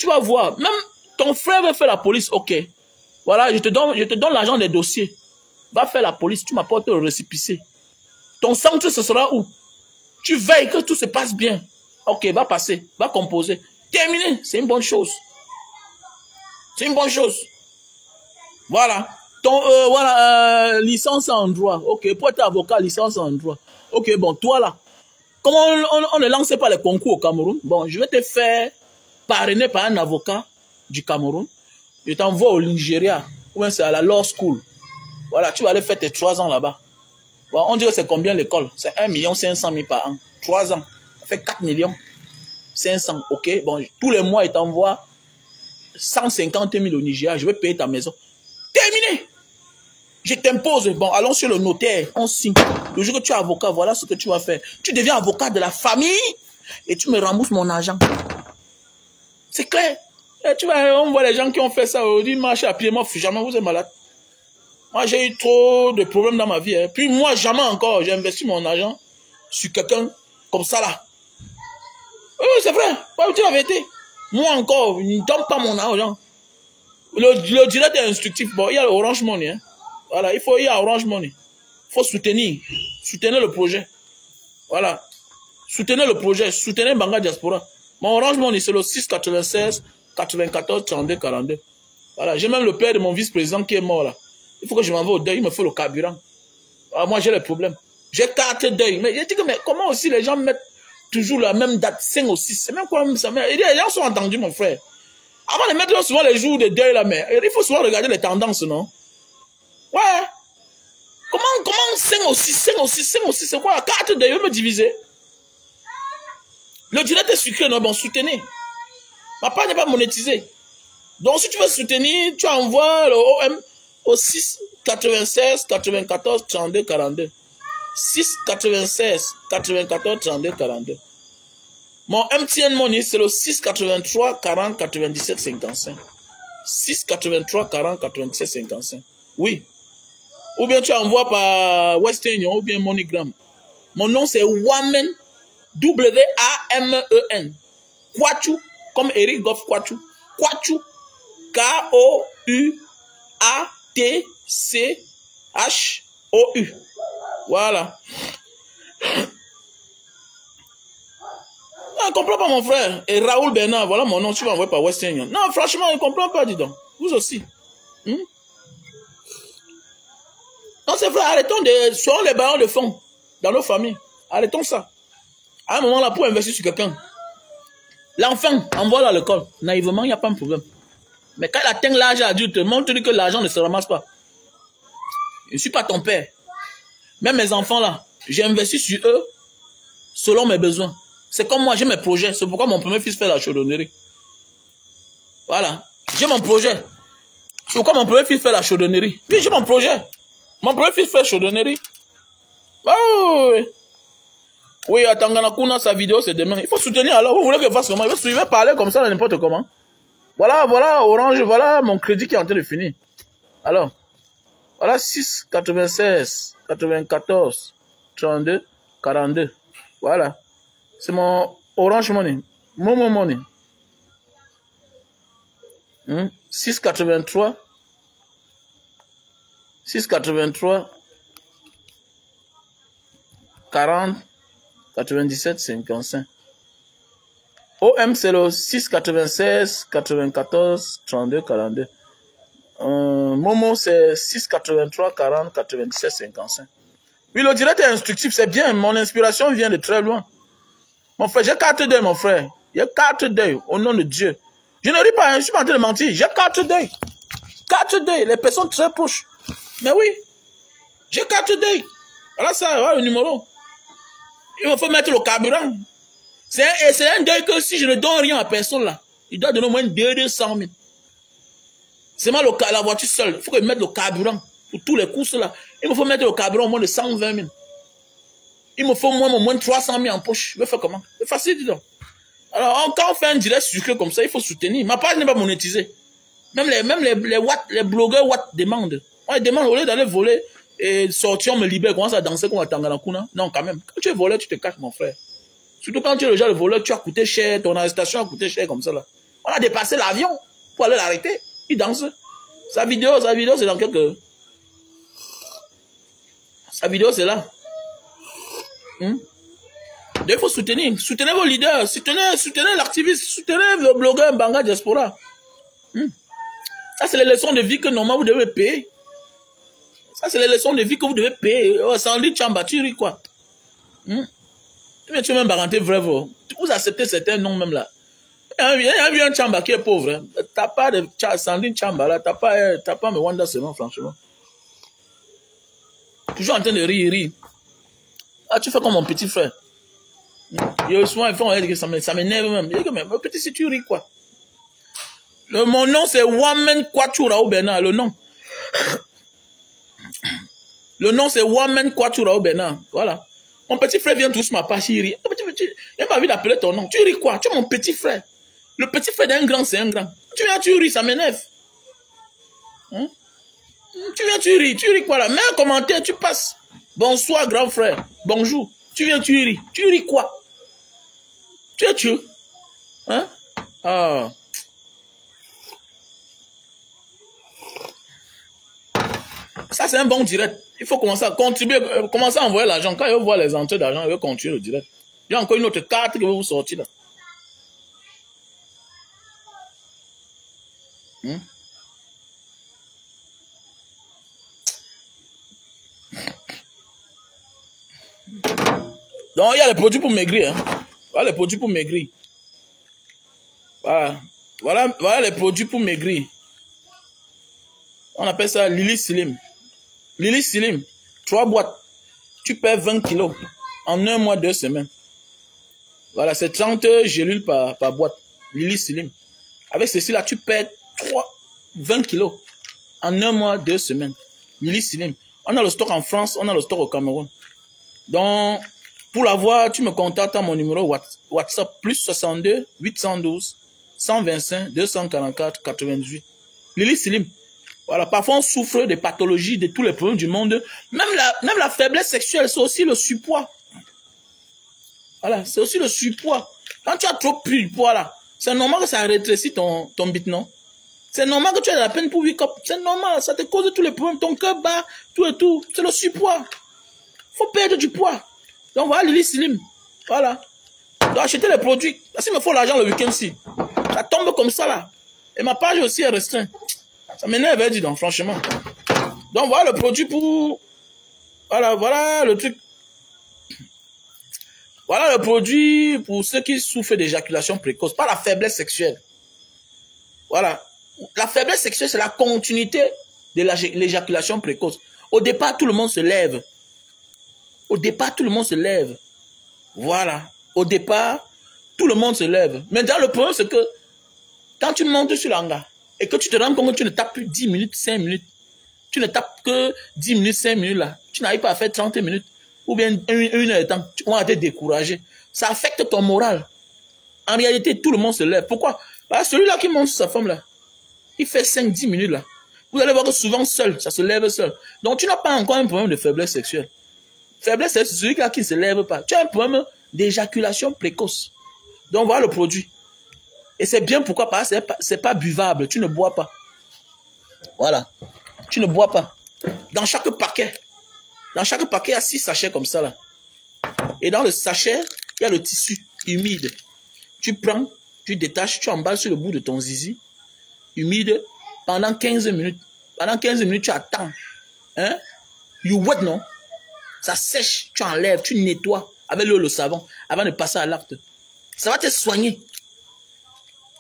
Speaker 2: vas voir. Même ton frère veut faire la police, ok. Voilà, je te donne l'argent des dossiers. Va faire la police, tu m'apportes le récépissé. Ton centre, ce sera où? Tu veilles que tout se passe bien. Ok, va passer, va composer. Terminé, c'est une bonne chose. C'est une bonne chose. Voilà. Licence en droit. Ok, pour être avocat, licence en droit. Ok, bon, toi là, comment on ne lance pas les concours au Cameroun? Bon, je vais te faire parrainer par un avocat du Cameroun. Je t'envoie au Nigeria, ou bien c'est à la law school. Voilà, tu vas aller faire tes 3 ans là-bas. Bon, on dirait que c'est combien l'école? C'est 1 500 000 par an. 3 ans, ça fait 4 500 000. Ok, bon, tous les mois, il t'envoie 150 000 au Nigeria. Je vais payer ta maison. Terminé! Je t'impose. Bon, allons sur le notaire. On signe. Le jour que tu es avocat, voilà ce que tu vas faire. Tu deviens avocat de la famille et tu me rembourses mon argent. C'est clair. Et tu vois, on voit les gens qui ont fait ça. Ils marchent à pied. Moi, jamais vous êtes malade. Moi, j'ai eu trop de problèmes dans ma vie. Hein. Puis moi, jamais encore, j'ai investi mon argent sur quelqu'un comme ça là. Oui, c'est vrai. Pas vous dire la vérité. Moi encore, il ne donne pas mon argent. Le direct est instructif. Bon, il y a Orange Money. Hein. Voilà, il y a Orange Money. Il faut soutenir. Soutenir le projet. Voilà. Soutenez le projet. Soutenez Banga Diaspora. Mon Orange Money, c'est le 696 94 32 42. Voilà. J'ai même le père de mon vice-président qui est mort là. Il faut que je m'en vais au deuil. Il me faut le carburant. Alors, moi, j'ai les problèmes. J'ai 4 deuils. Mais j'ai dit que, mais comment aussi les gens mettent toujours la même date, 5 ou 6. C'est même quoi ça. Les gens sont entendus, mon frère. Avant de mettre souvent les jours de deuil là, mais il faut souvent regarder les tendances, non? Ouais. Comment 5 ou 6, 5 ou 6, 5 ou 6, c'est quoi? 4 deuils, me diviser. Le direct est sucré, non, bon, soutenez. Ma page n'est pas monétisée. Donc, si tu veux soutenir, tu envoies le OM au 6 96 94 32 42. 6 96 94 32 42. Mon MTN Money, c'est le 6 83 40 97 55. 6 83 40 97 55. Oui. Ou bien tu envoies par Western Union ou bien MoneyGram. Mon nom, c'est Wamen. W-A-M-E-N. Kwachu, comme Eric Goff Kwachu. Kwachu. K-O-U-A-T-C-H-O-U. Voilà. Non, il ne comprend pas mon frère. Et Raoul Bernard, voilà mon nom, tu vas envoyer par Western Union. Non, franchement, il ne comprend pas, dis donc. Vous aussi. Non, c'est vrai, arrêtons de... Soyons les barons de fond dans nos familles. Arrêtons ça. À un moment là, pour investir sur quelqu'un, l'enfant, envoie-le à l'école. Naïvement, il n'y a pas de problème. Mais quand il atteint l'âge adulte, montre-lui que l'argent ne se ramasse pas. Je ne suis pas ton père. Même mes enfants là, j'ai investi sur eux selon mes besoins. C'est comme moi, j'ai mes projets. C'est pourquoi mon premier fils fait la chaudronnerie. Voilà. J'ai mon projet. C'est pourquoi mon premier fils fait la chaudronnerie. Oui, j'ai mon projet. Mon premier fils fait la chaudronnerie. Oh, oui. Oui, à Tanganakuna, sa vidéo, c'est demain. Il faut soutenir alors. Vous voulez que je fasse comment? Il va parler comme ça, n'importe comment. Voilà, voilà, Orange, voilà mon crédit qui est en train de finir. Alors, voilà 6, 96, 94, 32, 42. Voilà. C'est mon Orange Money. Momo Money. 6, 83. 6, 83. 40. 97 55. OM c'est le 6 96 94 32 42. Momo c'est 6 83 40 97 55. Oui, le direct est instructif, c'est bien. Mon inspiration vient de très loin. Mon frère, j'ai 4 d'œil, mon frère. J'ai 4 d'œil, au nom de Dieu. Je ne ris pas, hein, je suis pas en train de mentir. J'ai 4 d'œil. 4 d'œil, les personnes très proches. Mais oui, j'ai 4 d'œil. Voilà ça, voilà le numéro. Il faut mettre le carburant. C'est un deuil que si je ne donne rien à personne là, il doit donner au moins 200 000. C'est mal la voiture seule. Il faut que je mette le carburant pour tous les courses là. Il me faut mettre le carburant au moins de 120 000. Il me faut au moins 300 000 en poche. Je vais faire comment? C'est facile, dis donc. Alors, quand on fait un direct sucré comme ça, il faut soutenir. Ma page n'est pas monétisée. Même les blogueurs demandent. On demande au lieu d'aller voler et sortir, on me libère, commence à danser comme à Tanganakuna. Non, quand même. Quand tu es voleur, tu te caches, mon frère. Surtout quand tu es le genre de voleur, tu as coûté cher, ton arrestation a coûté cher comme ça là. On a dépassé l'avion pour aller l'arrêter. Il danse. Sa vidéo, c'est dans quelques... Sa vidéo, c'est là. Donc, il faut soutenir. Soutenez vos leaders. Soutenez l'activiste. Soutenez le blogueur Banga Diaspora. Ça, c'est les leçons de vie que normalement vous devez payer. Ça, c'est les leçons de vie que vous devez payer. Oh, Sandrine Chamba, tu ris quoi? Tu es même parenté vrai, vous acceptez certains noms même là. Il y a un Chamba qui est pauvre. Hein. T'as pas de Sandrine Chamba là. T'as pas Mwanda seulement, franchement. Toujours en train de rire. Ah, tu fais comme mon petit frère. Souvent, ils font, ça m'énerve même. Mais petit, si tu ris quoi? Mon nom, c'est Wamen Kwachura ou Bernard, le nom. Le nom, c'est Wamen Kwachura ou Bernard. Voilà. Mon petit frère vient tous ma page, il rit. Il n'a pas envie d'appeler ton nom. Tu ris quoi? Tu es mon petit frère. Le petit frère d'un grand, c'est un grand. Tu viens, tu ris, ça m'énerve. Tu viens, tu ris quoi là? Mets un commentaire, tu passes. Bonsoir, grand frère. Bonjour. Tu viens, tu ris. Tu ris quoi? Tu. Hein? Ah. Ça, c'est un bon direct. Il faut commencer à contribuer, commencer à envoyer l'argent. Quand il veut voir les entrées d'argent, il veut continuer le direct. Il y a encore une autre carte qui va vous sortir là. Donc, il y a les produits pour maigrir. Hein. Voilà les produits pour maigrir. Voilà les produits pour maigrir. On appelle ça Lily Slim. Lily Slim, 3 boîtes. Tu perds 20 kilos en 1 mois, 2 semaines. Voilà, c'est 30 gélules par boîte. Lily Slim. Avec ceci-là, tu perds 20 kilos en 1 mois, 2 semaines. Lily Slim. On a le stock en France, on a le stock au Cameroun. Donc, pour l'avoir, tu me contactes à mon numéro WhatsApp plus 62 812 125 244 98. Lily Slim. Voilà, parfois on souffre des pathologies, de tous les problèmes du monde. Même la faiblesse sexuelle, c'est aussi le surpoids. Voilà, c'est aussi le surpoids. Quand tu as trop pris de poids là, c'est normal que ça rétrécit ton bit, non? C'est normal que tu aies de la peine pour wake up. C'est normal, ça te cause tous les problèmes. Ton cœur bat, tout et tout. C'est le surpoids. Faut perdre du poids. Donc voilà, Lily Slim. Voilà. Donc acheter les produits. Parce qu'il me faut l'argent le week-end-ci. Ça tombe comme ça là. Et ma page aussi est restreinte. Ça m'énerve, dis donc, franchement. Donc voilà le produit pour... Voilà le truc. Voilà le produit pour ceux qui souffrent d'éjaculation précoce. Pas la faiblesse sexuelle. Voilà. La faiblesse sexuelle, c'est la continuité de l'éjaculation précoce. Au départ, tout le monde se lève. Au départ, tout le monde se lève. Voilà. Au départ, tout le monde se lève. Maintenant, le problème, c'est que quand tu montes sur l'hangar et que tu te rends compte que tu ne tapes plus 10 minutes, 5 minutes, tu ne tapes que 10 minutes, 5 minutes là, tu n'arrives pas à faire 30 minutes ou bien une heure de temps, tu vas te décourager. Ça affecte ton moral. En réalité, tout le monde se lève. Pourquoi? Parce que celui-là qui monte sur sa femme là, il fait 5-10 minutes là. Vous allez voir que souvent seul, ça se lève seul. Donc tu n'as pas encore un problème de faiblesse sexuelle. Faiblesse sexuelle, c'est celui-là qui ne se lève pas. Tu as un problème d'éjaculation précoce. Donc voilà le produit. Et c'est bien pourquoi, parce que c'est pas buvable. Tu ne bois pas. Voilà. Tu ne bois pas. Dans chaque paquet, il y a 6 sachets comme ça là. Et dans le sachet, il y a le tissu humide. Tu prends, tu détaches, tu emballes sur le bout de ton zizi. Humide pendant 15 minutes. Pendant 15 minutes, tu attends. Hein? You wet, non? Ça sèche, tu enlèves, tu nettoies avec l'eau, le savon, avant de passer à l'acte. Ça va te soigner.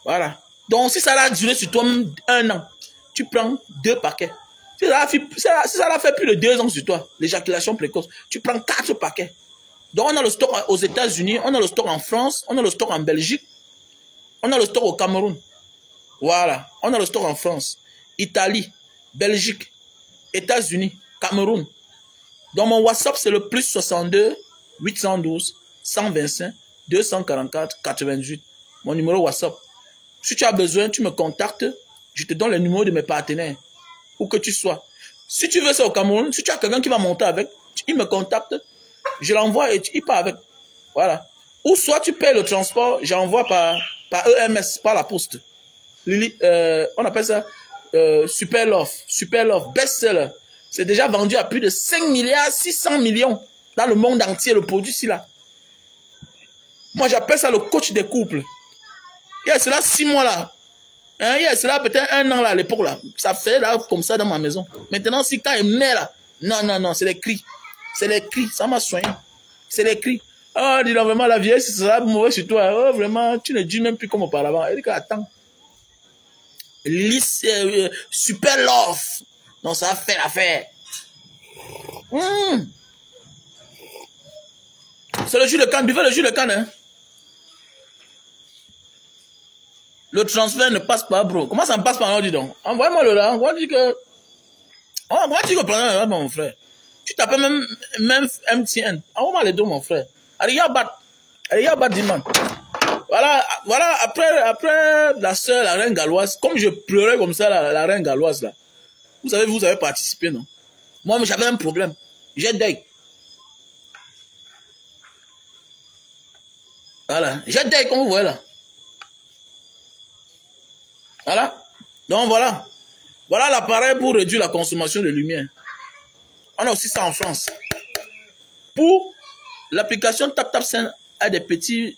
Speaker 2: Voilà. Donc, si ça a duré sur toi 1 an, tu prends 2 paquets. Si ça a fait plus de 2 ans sur toi, l'éjaculation précoce, tu prends 4 paquets. Donc, on a le stock aux États-Unis, on a le stock en France, on a le stock en Belgique, on a le stock au Cameroun. Voilà. On a le stock en France, Italie, Belgique, États-Unis, Cameroun. Donc, mon WhatsApp, c'est le plus 62 812 125 244 88. Mon numéro WhatsApp. Si tu as besoin, tu me contactes. Je te donne le numéro de mes partenaires. Où que tu sois. Si tu veux ça au Cameroun, si tu as quelqu'un qui va monter avec, il me contacte. Je l'envoie et il part avec. Voilà. Ou soit tu payes le transport, j'envoie par EMS, par la poste. On appelle ça Super Love, best-seller. C'est déjà vendu à plus de 5 milliards 600 millions dans le monde entier, le produit-ci là. Moi, j'appelle ça le coach des couples. Il y a cela 6 mois là. Hein, il y a cela peut-être 1 an là à l'époque là. Ça fait là comme ça dans ma maison. Maintenant, si quand il met là, non, c'est les cris. C'est les cris, ça m'a soigné. C'est les cris. Oh, dis donc vraiment, la vieillesse, ça sera mauvais sur toi. Oh, vraiment, tu ne dis même plus comme auparavant. Il dit attends. Super Love. Donc, ça a fait l'affaire. C'est le jus de canne. Buvez le jus de canne, hein. Le transfert ne passe pas, bro. Comment ça ne passe pas, dis donc? Envoie-moi le là. On va dire que prendre mon frère. Tu t'appelles même MTN. Envoie-moi les deux, mon frère. Ariyabat Diman. Voilà, après la sœur, la reine galloise, comme je pleurais comme ça, la reine galloise, là. Vous avez participé, non? Moi, j'avais un problème. J'ai deuil. Voilà. J'ai deuil, comme vous voyez, là. Voilà. Donc, voilà. Voilà l'appareil pour réduire la consommation de lumière. On a aussi ça en France. Pour l'application TapTapSend a des petits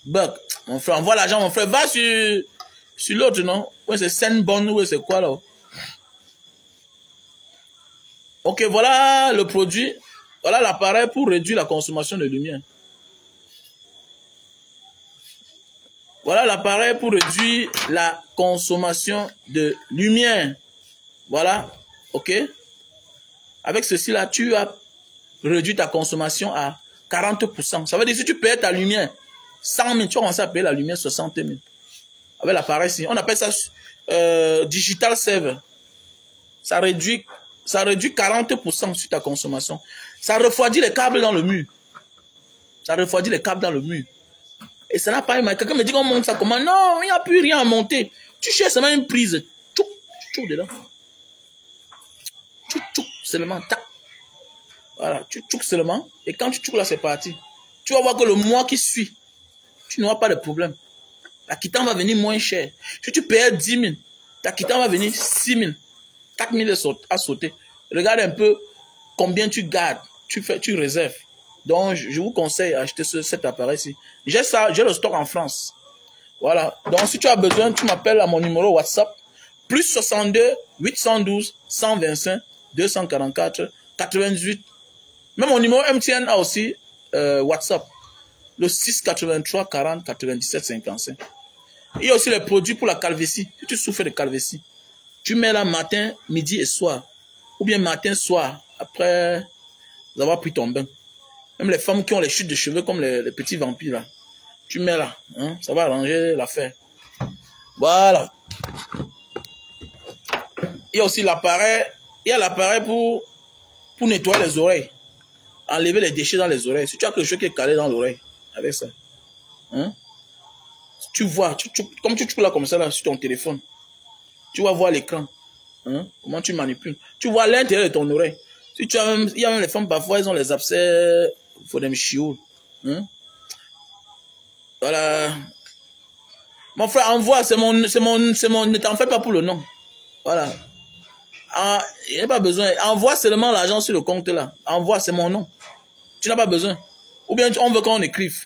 Speaker 2: bugs. Mon frère, envoie l'argent, mon frère. Va sur l'autre, non? Ouais, c'est Sendbon, ouais, c'est quoi, là? Ok, voilà le produit. Voilà l'appareil pour réduire la consommation de lumière. Voilà l'appareil pour réduire la consommation de lumière. Voilà, ok. Avec ceci-là, tu as réduit ta consommation à 40%. Ça veut dire que si tu payes ta lumière 100 000, tu vas commencer à payer la lumière 60 000. Avec l'appareil ici. On appelle ça digital saver. Ça réduit 40% sur ta consommation. Ça refroidit les câbles dans le mur. Ça refroidit les câbles dans le mur. Et ça n'a pas eu mal. Quelqu'un me dit qu'on monte ça comment? Non, il n'y a plus rien à monter. Tu cherches seulement une prise. Tchou dedans. Tchou seulement. Tac. Voilà, tu tchouks seulement. Et quand tu tchouks là, c'est parti. Tu vas voir que le mois qui suit, tu n'auras pas de problème. La quittance va venir moins cher. Si tu payes 10 000, ta quittance va venir 6 000. 4 000 à sauter. Regarde un peu combien tu gardes. Tu réserves. Donc, je vous conseille d'acheter cet appareil-ci. J'ai ça, j'ai le stock en France. Voilà. Donc, si tu as besoin, tu m'appelles à mon numéro WhatsApp. Plus 62 812 125 244 98. Même mon numéro MTN a aussi WhatsApp. Le 683 40 97 55. Il y a aussi les produits pour la calvitie. Si tu souffres de calvitie, tu mets là matin, midi et soir. Ou bien matin, soir, après avoir pris ton bain. Même les femmes qui ont les chutes de cheveux comme les petits vampires là. Tu mets là, hein, ça va arranger l'affaire. Voilà. Il y a aussi l'appareil. Il y a l'appareil pour nettoyer les oreilles. Enlever les déchets dans les oreilles. Si tu as quelque chose qui est calé dans l'oreille, avec ça. Hein? Tu vois, comme tu là comme ça là, sur ton téléphone. Tu vas voir l'écran. Hein? Comment tu manipules. Tu vois l'intérieur de ton oreille. Si tu as même, il y a même les femmes, parfois, elles ont les abcès. Il faut des chiots. Hein? Voilà. Mon frère, envoie, ne t'en fais pas pour le nom. Voilà. Ah, il n'y a pas besoin. Envoie seulement l'argent sur le compte là. Envoie, c'est mon nom. Tu n'as pas besoin. Ou bien on veut qu'on écrive.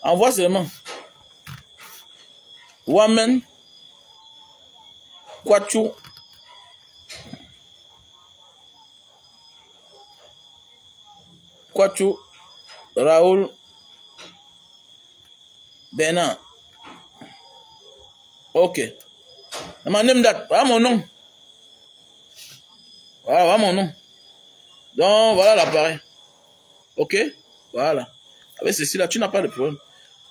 Speaker 2: Envoie seulement. Woman. Kwachu. Kwachu. Raoul. Bernard. Ok. Ma name date. Voilà mon nom. Voilà mon nom. Donc, voilà l'appareil. Ok? Voilà. Avec ceci là, tu n'as pas de problème.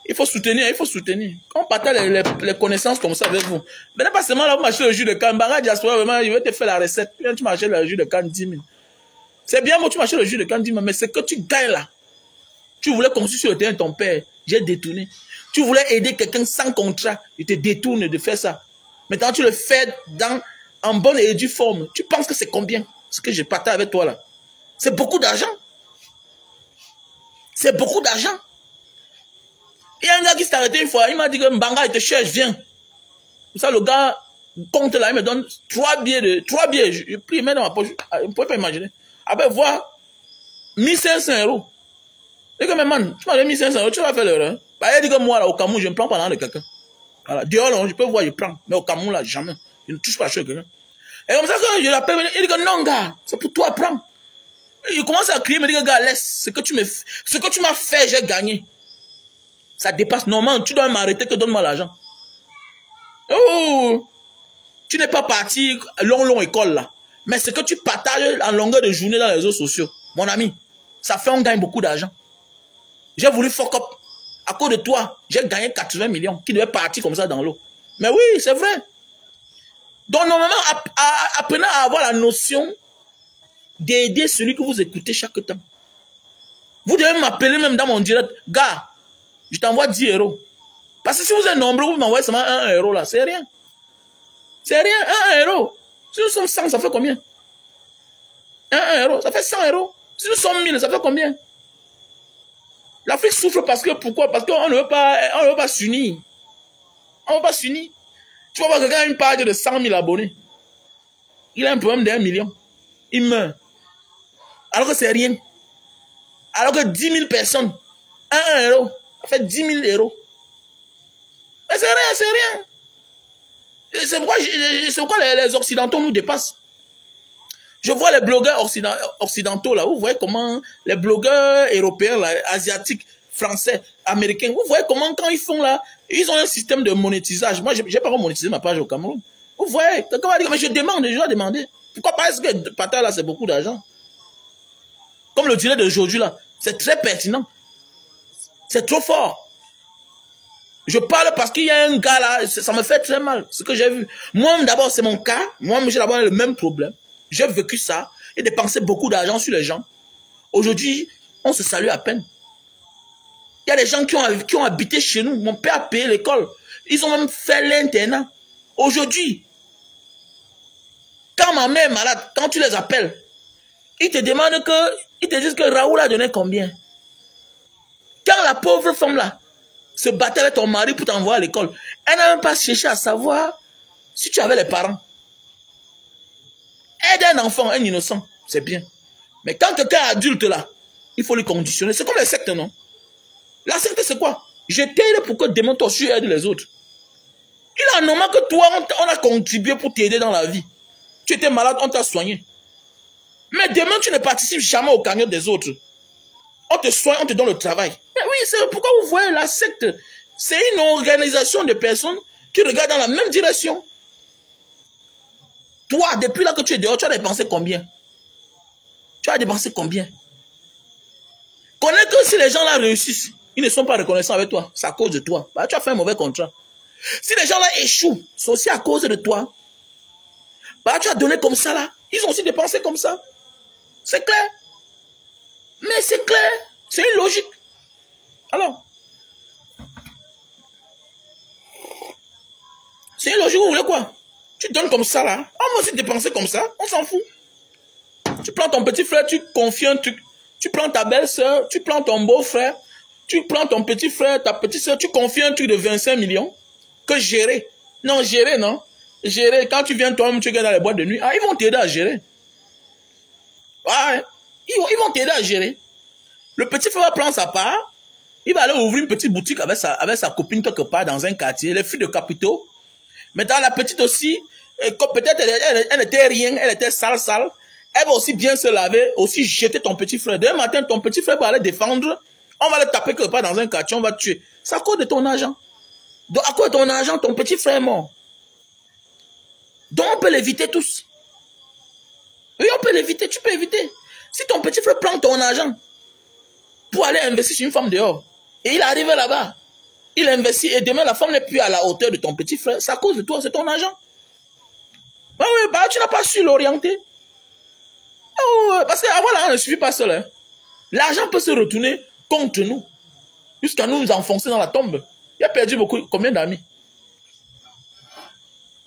Speaker 2: Il faut soutenir, il faut soutenir. Quand on partage les connaissances comme ça avec vous. Venez pas seulement là, vous m'achetez le jus de canne. Banga Diaspora, vraiment, il veut te faire la recette. Puis tu m'achètes le jus de canne 10 000. C'est bien, moi, tu m'achètes le jus de canne 10 000, mais c'est que tu gagnes là. Tu voulais construire sur le terrain de ton père. J'ai détourné. Tu voulais aider quelqu'un sans contrat. Il te détourne de faire ça. Maintenant, tu le fais en bonne et due forme. Tu penses que c'est combien? Ce que je partage avec toi là. C'est beaucoup d'argent. C'est beaucoup d'argent. Il y a un gars qui s'est arrêté une fois. Il m'a dit que Mbanga, il te cherche, viens. Pour ça, le gars compte là, il me donne 3 billets. Je prie, il met dans ma poche. Vous ne pouvez pas imaginer. Après, voir 1500 €. Il dit que, mais man, tu m'as donné 1500 €, tu vas faire l'erreur. Bah, il dit que moi, là, au Cameroun, je me prends pas dans de quelqu'un. Voilà. Dehors, là, je peux voir, je prends. Mais au Cameroun, là, jamais. Je ne touche pas à quelqu'un. Et comme ça, quand je l'appelle, il dit que non, gars, c'est pour toi, prends. Il commence à crier, il me dit que, gars, laisse. Ce que tu m'as fait, j'ai gagné. Ça dépasse. Normalement, tu dois m'arrêter que donne-moi l'argent. Oh! Tu n'es pas parti long école, là. Mais ce que tu partages en longueur de journée dans les réseaux sociaux, mon ami, ça fait on gagne beaucoup d'argent. J'ai voulu fuck up. À cause de toi, j'ai gagné 80 millions qui devaient partir comme ça dans l'eau. Mais oui, c'est vrai. Donc, normalement, apprenez à avoir la notion d'aider celui que vous écoutez chaque temps. Vous devez m'appeler même dans mon direct. Gars, je t'envoie 10 €. Parce que si vous êtes nombreux, vous m'envoyez seulement 1 € là. C'est rien. C'est rien, 1 €. Si nous sommes 100, ça fait combien? 1 €, ça fait 100 €. Si nous sommes 1000, ça fait combien? L'Afrique souffre parce que, pourquoi? Parce qu'on ne veut pas s'unir. On ne veut pas s'unir. Tu vas voir quelqu'un a une page de 100 000 abonnés. Il a un problème d'1 million. Il meurt. Alors que c'est rien. Alors que 10 000 personnes, 1 €, ça fait 10 000 €. Mais c'est rien, c'est rien. C'est pourquoi les Occidentaux nous dépassent. Je vois les blogueurs occidentaux là, vous voyez comment les blogueurs européens, là, asiatiques, français, américains, vous voyez comment quand ils font là, ils ont un système de monétisation. Moi, je n'ai pas monétisé ma page au Cameroun. Vous voyez, quelqu'un va dire, mais je dois demander. Pourquoi? Parce que partage là, c'est beaucoup d'argent. Comme le direct d'aujourd'hui là, c'est très pertinent. C'est trop fort. Je parle parce qu'il y a un gars là, ça me fait très mal, ce que j'ai vu. Moi, d'abord, c'est mon cas. Moi, j'ai d'abord le même problème. J'ai vécu ça. J'ai dépensé beaucoup d'argent sur les gens. Aujourd'hui, on se salue à peine. Il y a des gens qui ont habité chez nous. Mon père a payé l'école. Ils ont même fait l'internat. Aujourd'hui, quand ma mère est malade, quand tu les appelles, ils te demandent ils te disent que Raoul a donné combien. Quand la pauvre femme là se battait avec ton mari pour t'envoyer à l'école, elle n'a même pas cherché à savoir si tu avais les parents. Aider un enfant, un innocent, c'est bien. Mais quand quelqu'un est adulte là, il faut lui conditionner. C'est comme les sectes, non? La secte, c'est quoi? Je t'aide pour que demain toi tu aides les autres. Il est normal que toi, on a contribué pour t'aider dans la vie. Tu étais malade, on t'a soigné. Mais demain, tu ne participes jamais au cagnotte des autres. On te soigne, on te donne le travail. Mais oui, c'est pourquoi vous voyez la secte. C'est une organisation de personnes qui regardent dans la même direction. Toi, depuis là que tu es dehors, tu as dépensé combien? Tu as dépensé combien? Connais que si les gens là réussissent, ils ne sont pas reconnaissants avec toi. C'est à cause de toi. Bah, tu as fait un mauvais contrat. Si les gens là échouent, c'est aussi à cause de toi. Bah, tu as donné comme ça là. Ils ont aussi dépensé comme ça. C'est clair. Mais c'est clair. C'est une logique. Alors. C'est une logique, vous voulez quoi? Tu donnes comme ça là. On va aussi dépenser comme ça. On s'en fout. Tu prends ton petit frère, tu confies un truc. Tu prends ta belle-sœur, tu prends ton beau-frère, tu prends ton petit frère, ta petite-sœur, tu confies un truc de 25 millions que gérer. Non, gérer, non. Gérer, quand tu viens toi-même, tu viens dans les boîtes de nuit, ah, ils vont t'aider à gérer. Ouais, ils vont t'aider à gérer. Le petit frère va prendre sa part, il va aller ouvrir une petite boutique avec sa copine quelque part dans un quartier, les filles de capitaux. Mais dans la petite aussi, peut-être elle n'était rien, elle était sale. Elle va aussi bien se laver, aussi jeter ton petit frère. Demain matin, ton petit frère va aller défendre. On va le taper quelque part dans un quartier, on va te tuer. C'est à cause de ton argent. Donc, à cause de ton argent, ton petit frère est mort. Donc, on peut l'éviter tous. Oui, on peut l'éviter, tu peux éviter. Si ton petit frère prend ton argent pour aller investir sur une femme dehors, et il arrive là-bas, il investit, et demain, la femme n'est plus à la hauteur de ton petit frère, c'est à cause de toi, c'est ton argent. Oui, bah, tu n'as pas su l'orienter. Oh, parce qu'avoir l'argent ne suffit pas seul. Hein. L'argent peut se retourner contre nous. Jusqu'à nous enfoncer dans la tombe. Il a perdu combien d'amis?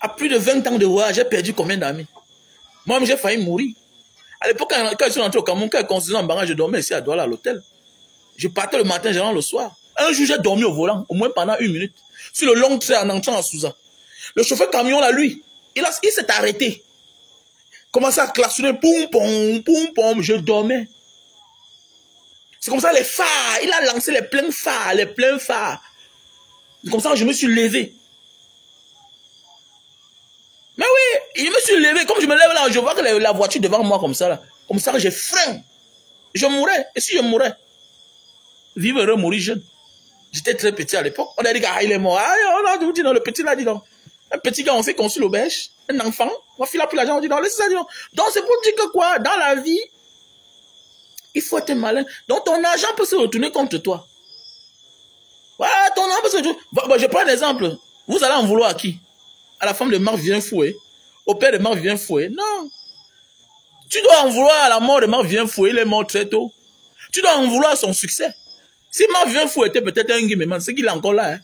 Speaker 2: À plus de 20 ans de voyage, j'ai perdu combien d'amis? Moi-même, j'ai failli mourir. À l'époque, quand je suis rentré au Cameroun, quand je construisais un barrage, je dormais ici à Douala, à l'hôtel. Je partais le matin, je rentre le soir. Un jour, j'ai dormi au volant, au moins pendant 1 minute. Sur le long trait, en entrant à Souza. Le chauffeur camion, là, lui, il s'est arrêté. Commençait à klaxonner, poum, pom, je dormais. C'est comme ça, les phares, il a lancé les pleins phares. C'est comme ça que je me suis levé. Mais oui, je me suis levé, comme je me lève là, je vois que la voiture devant moi comme ça, là. Comme ça, j'ai frein. Je mourrais, et si je mourais? Vivre heureux, mourir jeune. J'étais très petit à l'époque. On a dit qu'il est mort. Ah, on a dit non, le petit là, dit non. Un petit gars, on s'est conçu l'auberge. Un enfant, on file plus l'argent, on dit non, laissez ça, dit non. Donc c'est pour dire que quoi, dans la vie, il faut être malin. Donc ton argent peut se retourner contre toi. Voilà, ton argent peut se retourner. Bon, je prends un exemple. Vous allez en vouloir à qui? À la femme de Marc Vivien Foué. Au père de Marc Vivien Foué. Non. Tu dois en vouloir à la mort de Marc Vivien Foué. Il est mort très tôt. Tu dois en vouloir à son succès. Si Marc Vivien Foué était peut-être un guimé, c'est qu'il est encore là. Hein.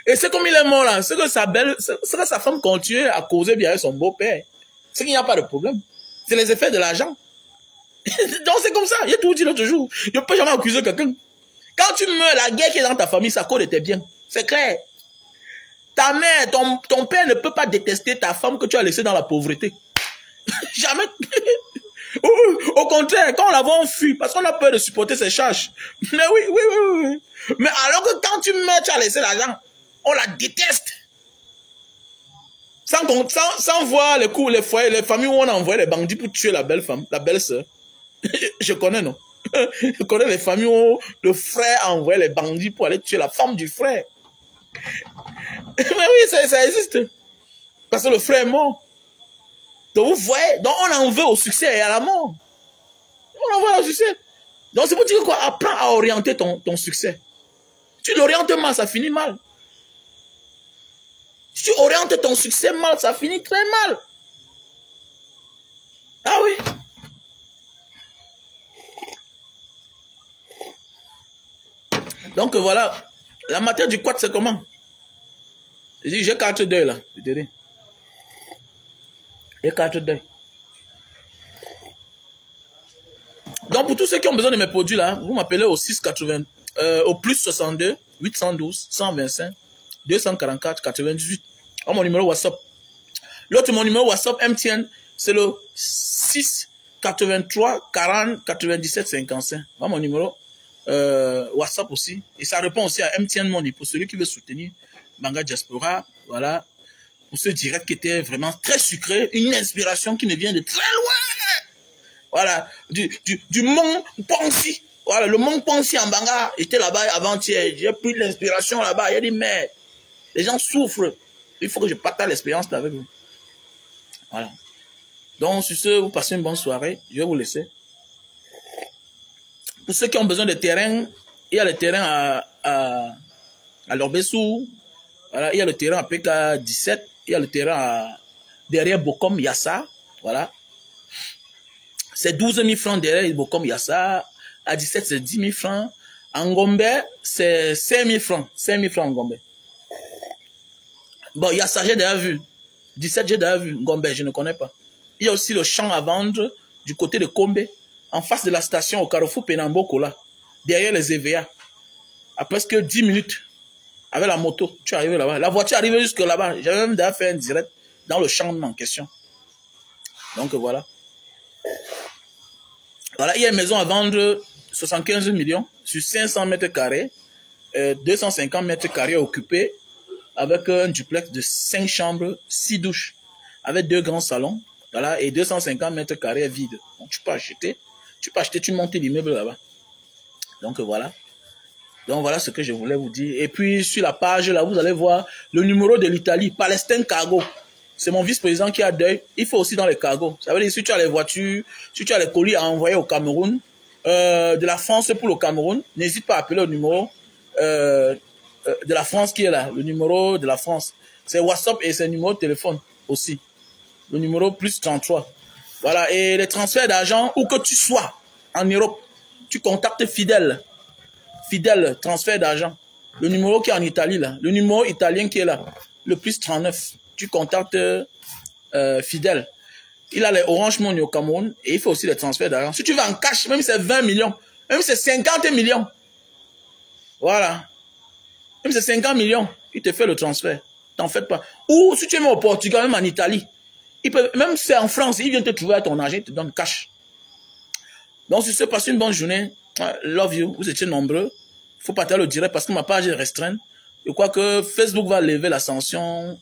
Speaker 2: Et c'est comme il est mort là, c'est que sa femme continue à causer bien avec son beau-père. C'est qu'il n'y a pas de problème. C'est les effets de l'argent. Donc c'est comme ça, il y a tout dit l'autre jour. Je ne peux jamais accuser quelqu'un. Quand tu meurs, la guerre qui est dans ta famille, ça cause de tes biens. C'est clair. Ta mère, ton père ne peut pas détester ta femme que tu as laissée dans la pauvreté. Jamais. Au contraire, quand on la voit, on fuit parce qu'on a peur de supporter ses charges. Mais oui. Mais alors que quand tu meurs, tu as laissé l'argent. On la déteste. Sans voir les coups, les foyers, les familles où on a envoyé les bandits pour tuer la belle femme, la belle sœur. Je connais, non? Je connais les familles où le frère a envoyé les bandits pour aller tuer la femme du frère. Mais oui, ça existe. Parce que le frère est mort. Donc vous voyez, donc on en veut au succès et à la mort. On en veut au succès. Donc c'est pour dire quoi? Apprends à orienter ton succès. Tu l'orientes mal, ça finit mal. Si tu orientes ton succès mal, ça finit très mal. Ah oui. Donc voilà, la matière du quad, c'est comment? J'ai 4 deuils là, je te dis. J'ai 4 deuils. Donc pour tous ceux qui ont besoin de mes produits là, vous m'appelez au 680, au plus 62 812 125 244 98. Oh, mon numéro WhatsApp. L'autre mon numéro WhatsApp MTN, c'est le 6 83 40 97 55. Oh, mon numéro WhatsApp aussi. Et ça répond aussi à MTN Money pour celui qui veut soutenir Banga Diaspora. Voilà. Pour ce direct qui était vraiment très sucré, une inspiration qui me vient de très loin. Voilà, du Mont Ponsi. Voilà, le Mont Ponsi en Banga, j'étais là-bas avant-hier. J'ai pris de l'inspiration là-bas. Il a dit, mais les gens souffrent. Il faut que je partage l'expérience avec vous. Voilà. Donc, sur ce, vous passez une bonne soirée. Je vais vous laisser. Pour ceux qui ont besoin de terrain, il y a le terrain à Lorbessou. Voilà, il y a le terrain à PK 17. Il y a le terrain derrière Bokom Yassa. Voilà. C'est 12 000 francs derrière Bokom Yassa. À 17, c'est 10 000 francs. En Gombe, c'est 5 000 francs. 5 000 francs en Gombe. Bon, Yassa, j'ai déjà vu. 17, j'ai déjà vu. Gombe, je ne connais pas. Il y a aussi le champ à vendre du côté de Kombe, en face de la station au carrefour Penamboko, là, derrière les EVA. À presque 10 minutes, avec la moto, tu es arrivé là-bas. La voiture est arrivée jusque là-bas. J'avais même déjà fait un direct dans le champ en question. Donc voilà. Voilà, il y a une maison à vendre 75 millions sur 500 mètres carrés, 250 mètres carrés occupés, avec un duplex de 5 chambres, 6 douches, avec 2 grands salons, voilà, et 250 mètres carrés vides. Donc tu peux acheter, tu montes l'immeuble là-bas. Donc voilà. Donc voilà ce que je voulais vous dire. Et puis sur la page là, vous allez voir le numéro de l'Italie, Palestine Cargo. C'est mon vice-président qui a deuil. Il faut aussi dans les cargos. Ça veut dire si tu as les voitures, si tu as les colis à envoyer au Cameroun, de la France pour le Cameroun, n'hésite pas à appeler au numéro de la France qui est là. Le numéro de la France. C'est WhatsApp et c'est le numéro de téléphone aussi. Le numéro plus 33. Voilà. Et les transferts d'argent, où que tu sois en Europe, tu contactes Fidèle. Fidèle, transfert d'argent. Le numéro qui est en Italie là. Le numéro italien qui est là. Le plus 39. Tu contactes Fidèle. Il a les Orange Money au Cameroun et il fait aussi les transferts d'argent. Si tu veux en cash, même si c'est 20 millions, même si c'est 50 millions, voilà. Même si c'est 50 millions, il te fait le transfert. T'en fais pas. Ou si tu es même au Portugal, même en Italie, il peut, même si c'est en France, il vient te trouver à ton argent, il te donne cash. Donc, si c'est passé une bonne journée, love you, vous étiez nombreux. Il faut partager le direct parce que ma page est restreinte. Je crois que Facebook va lever la sanction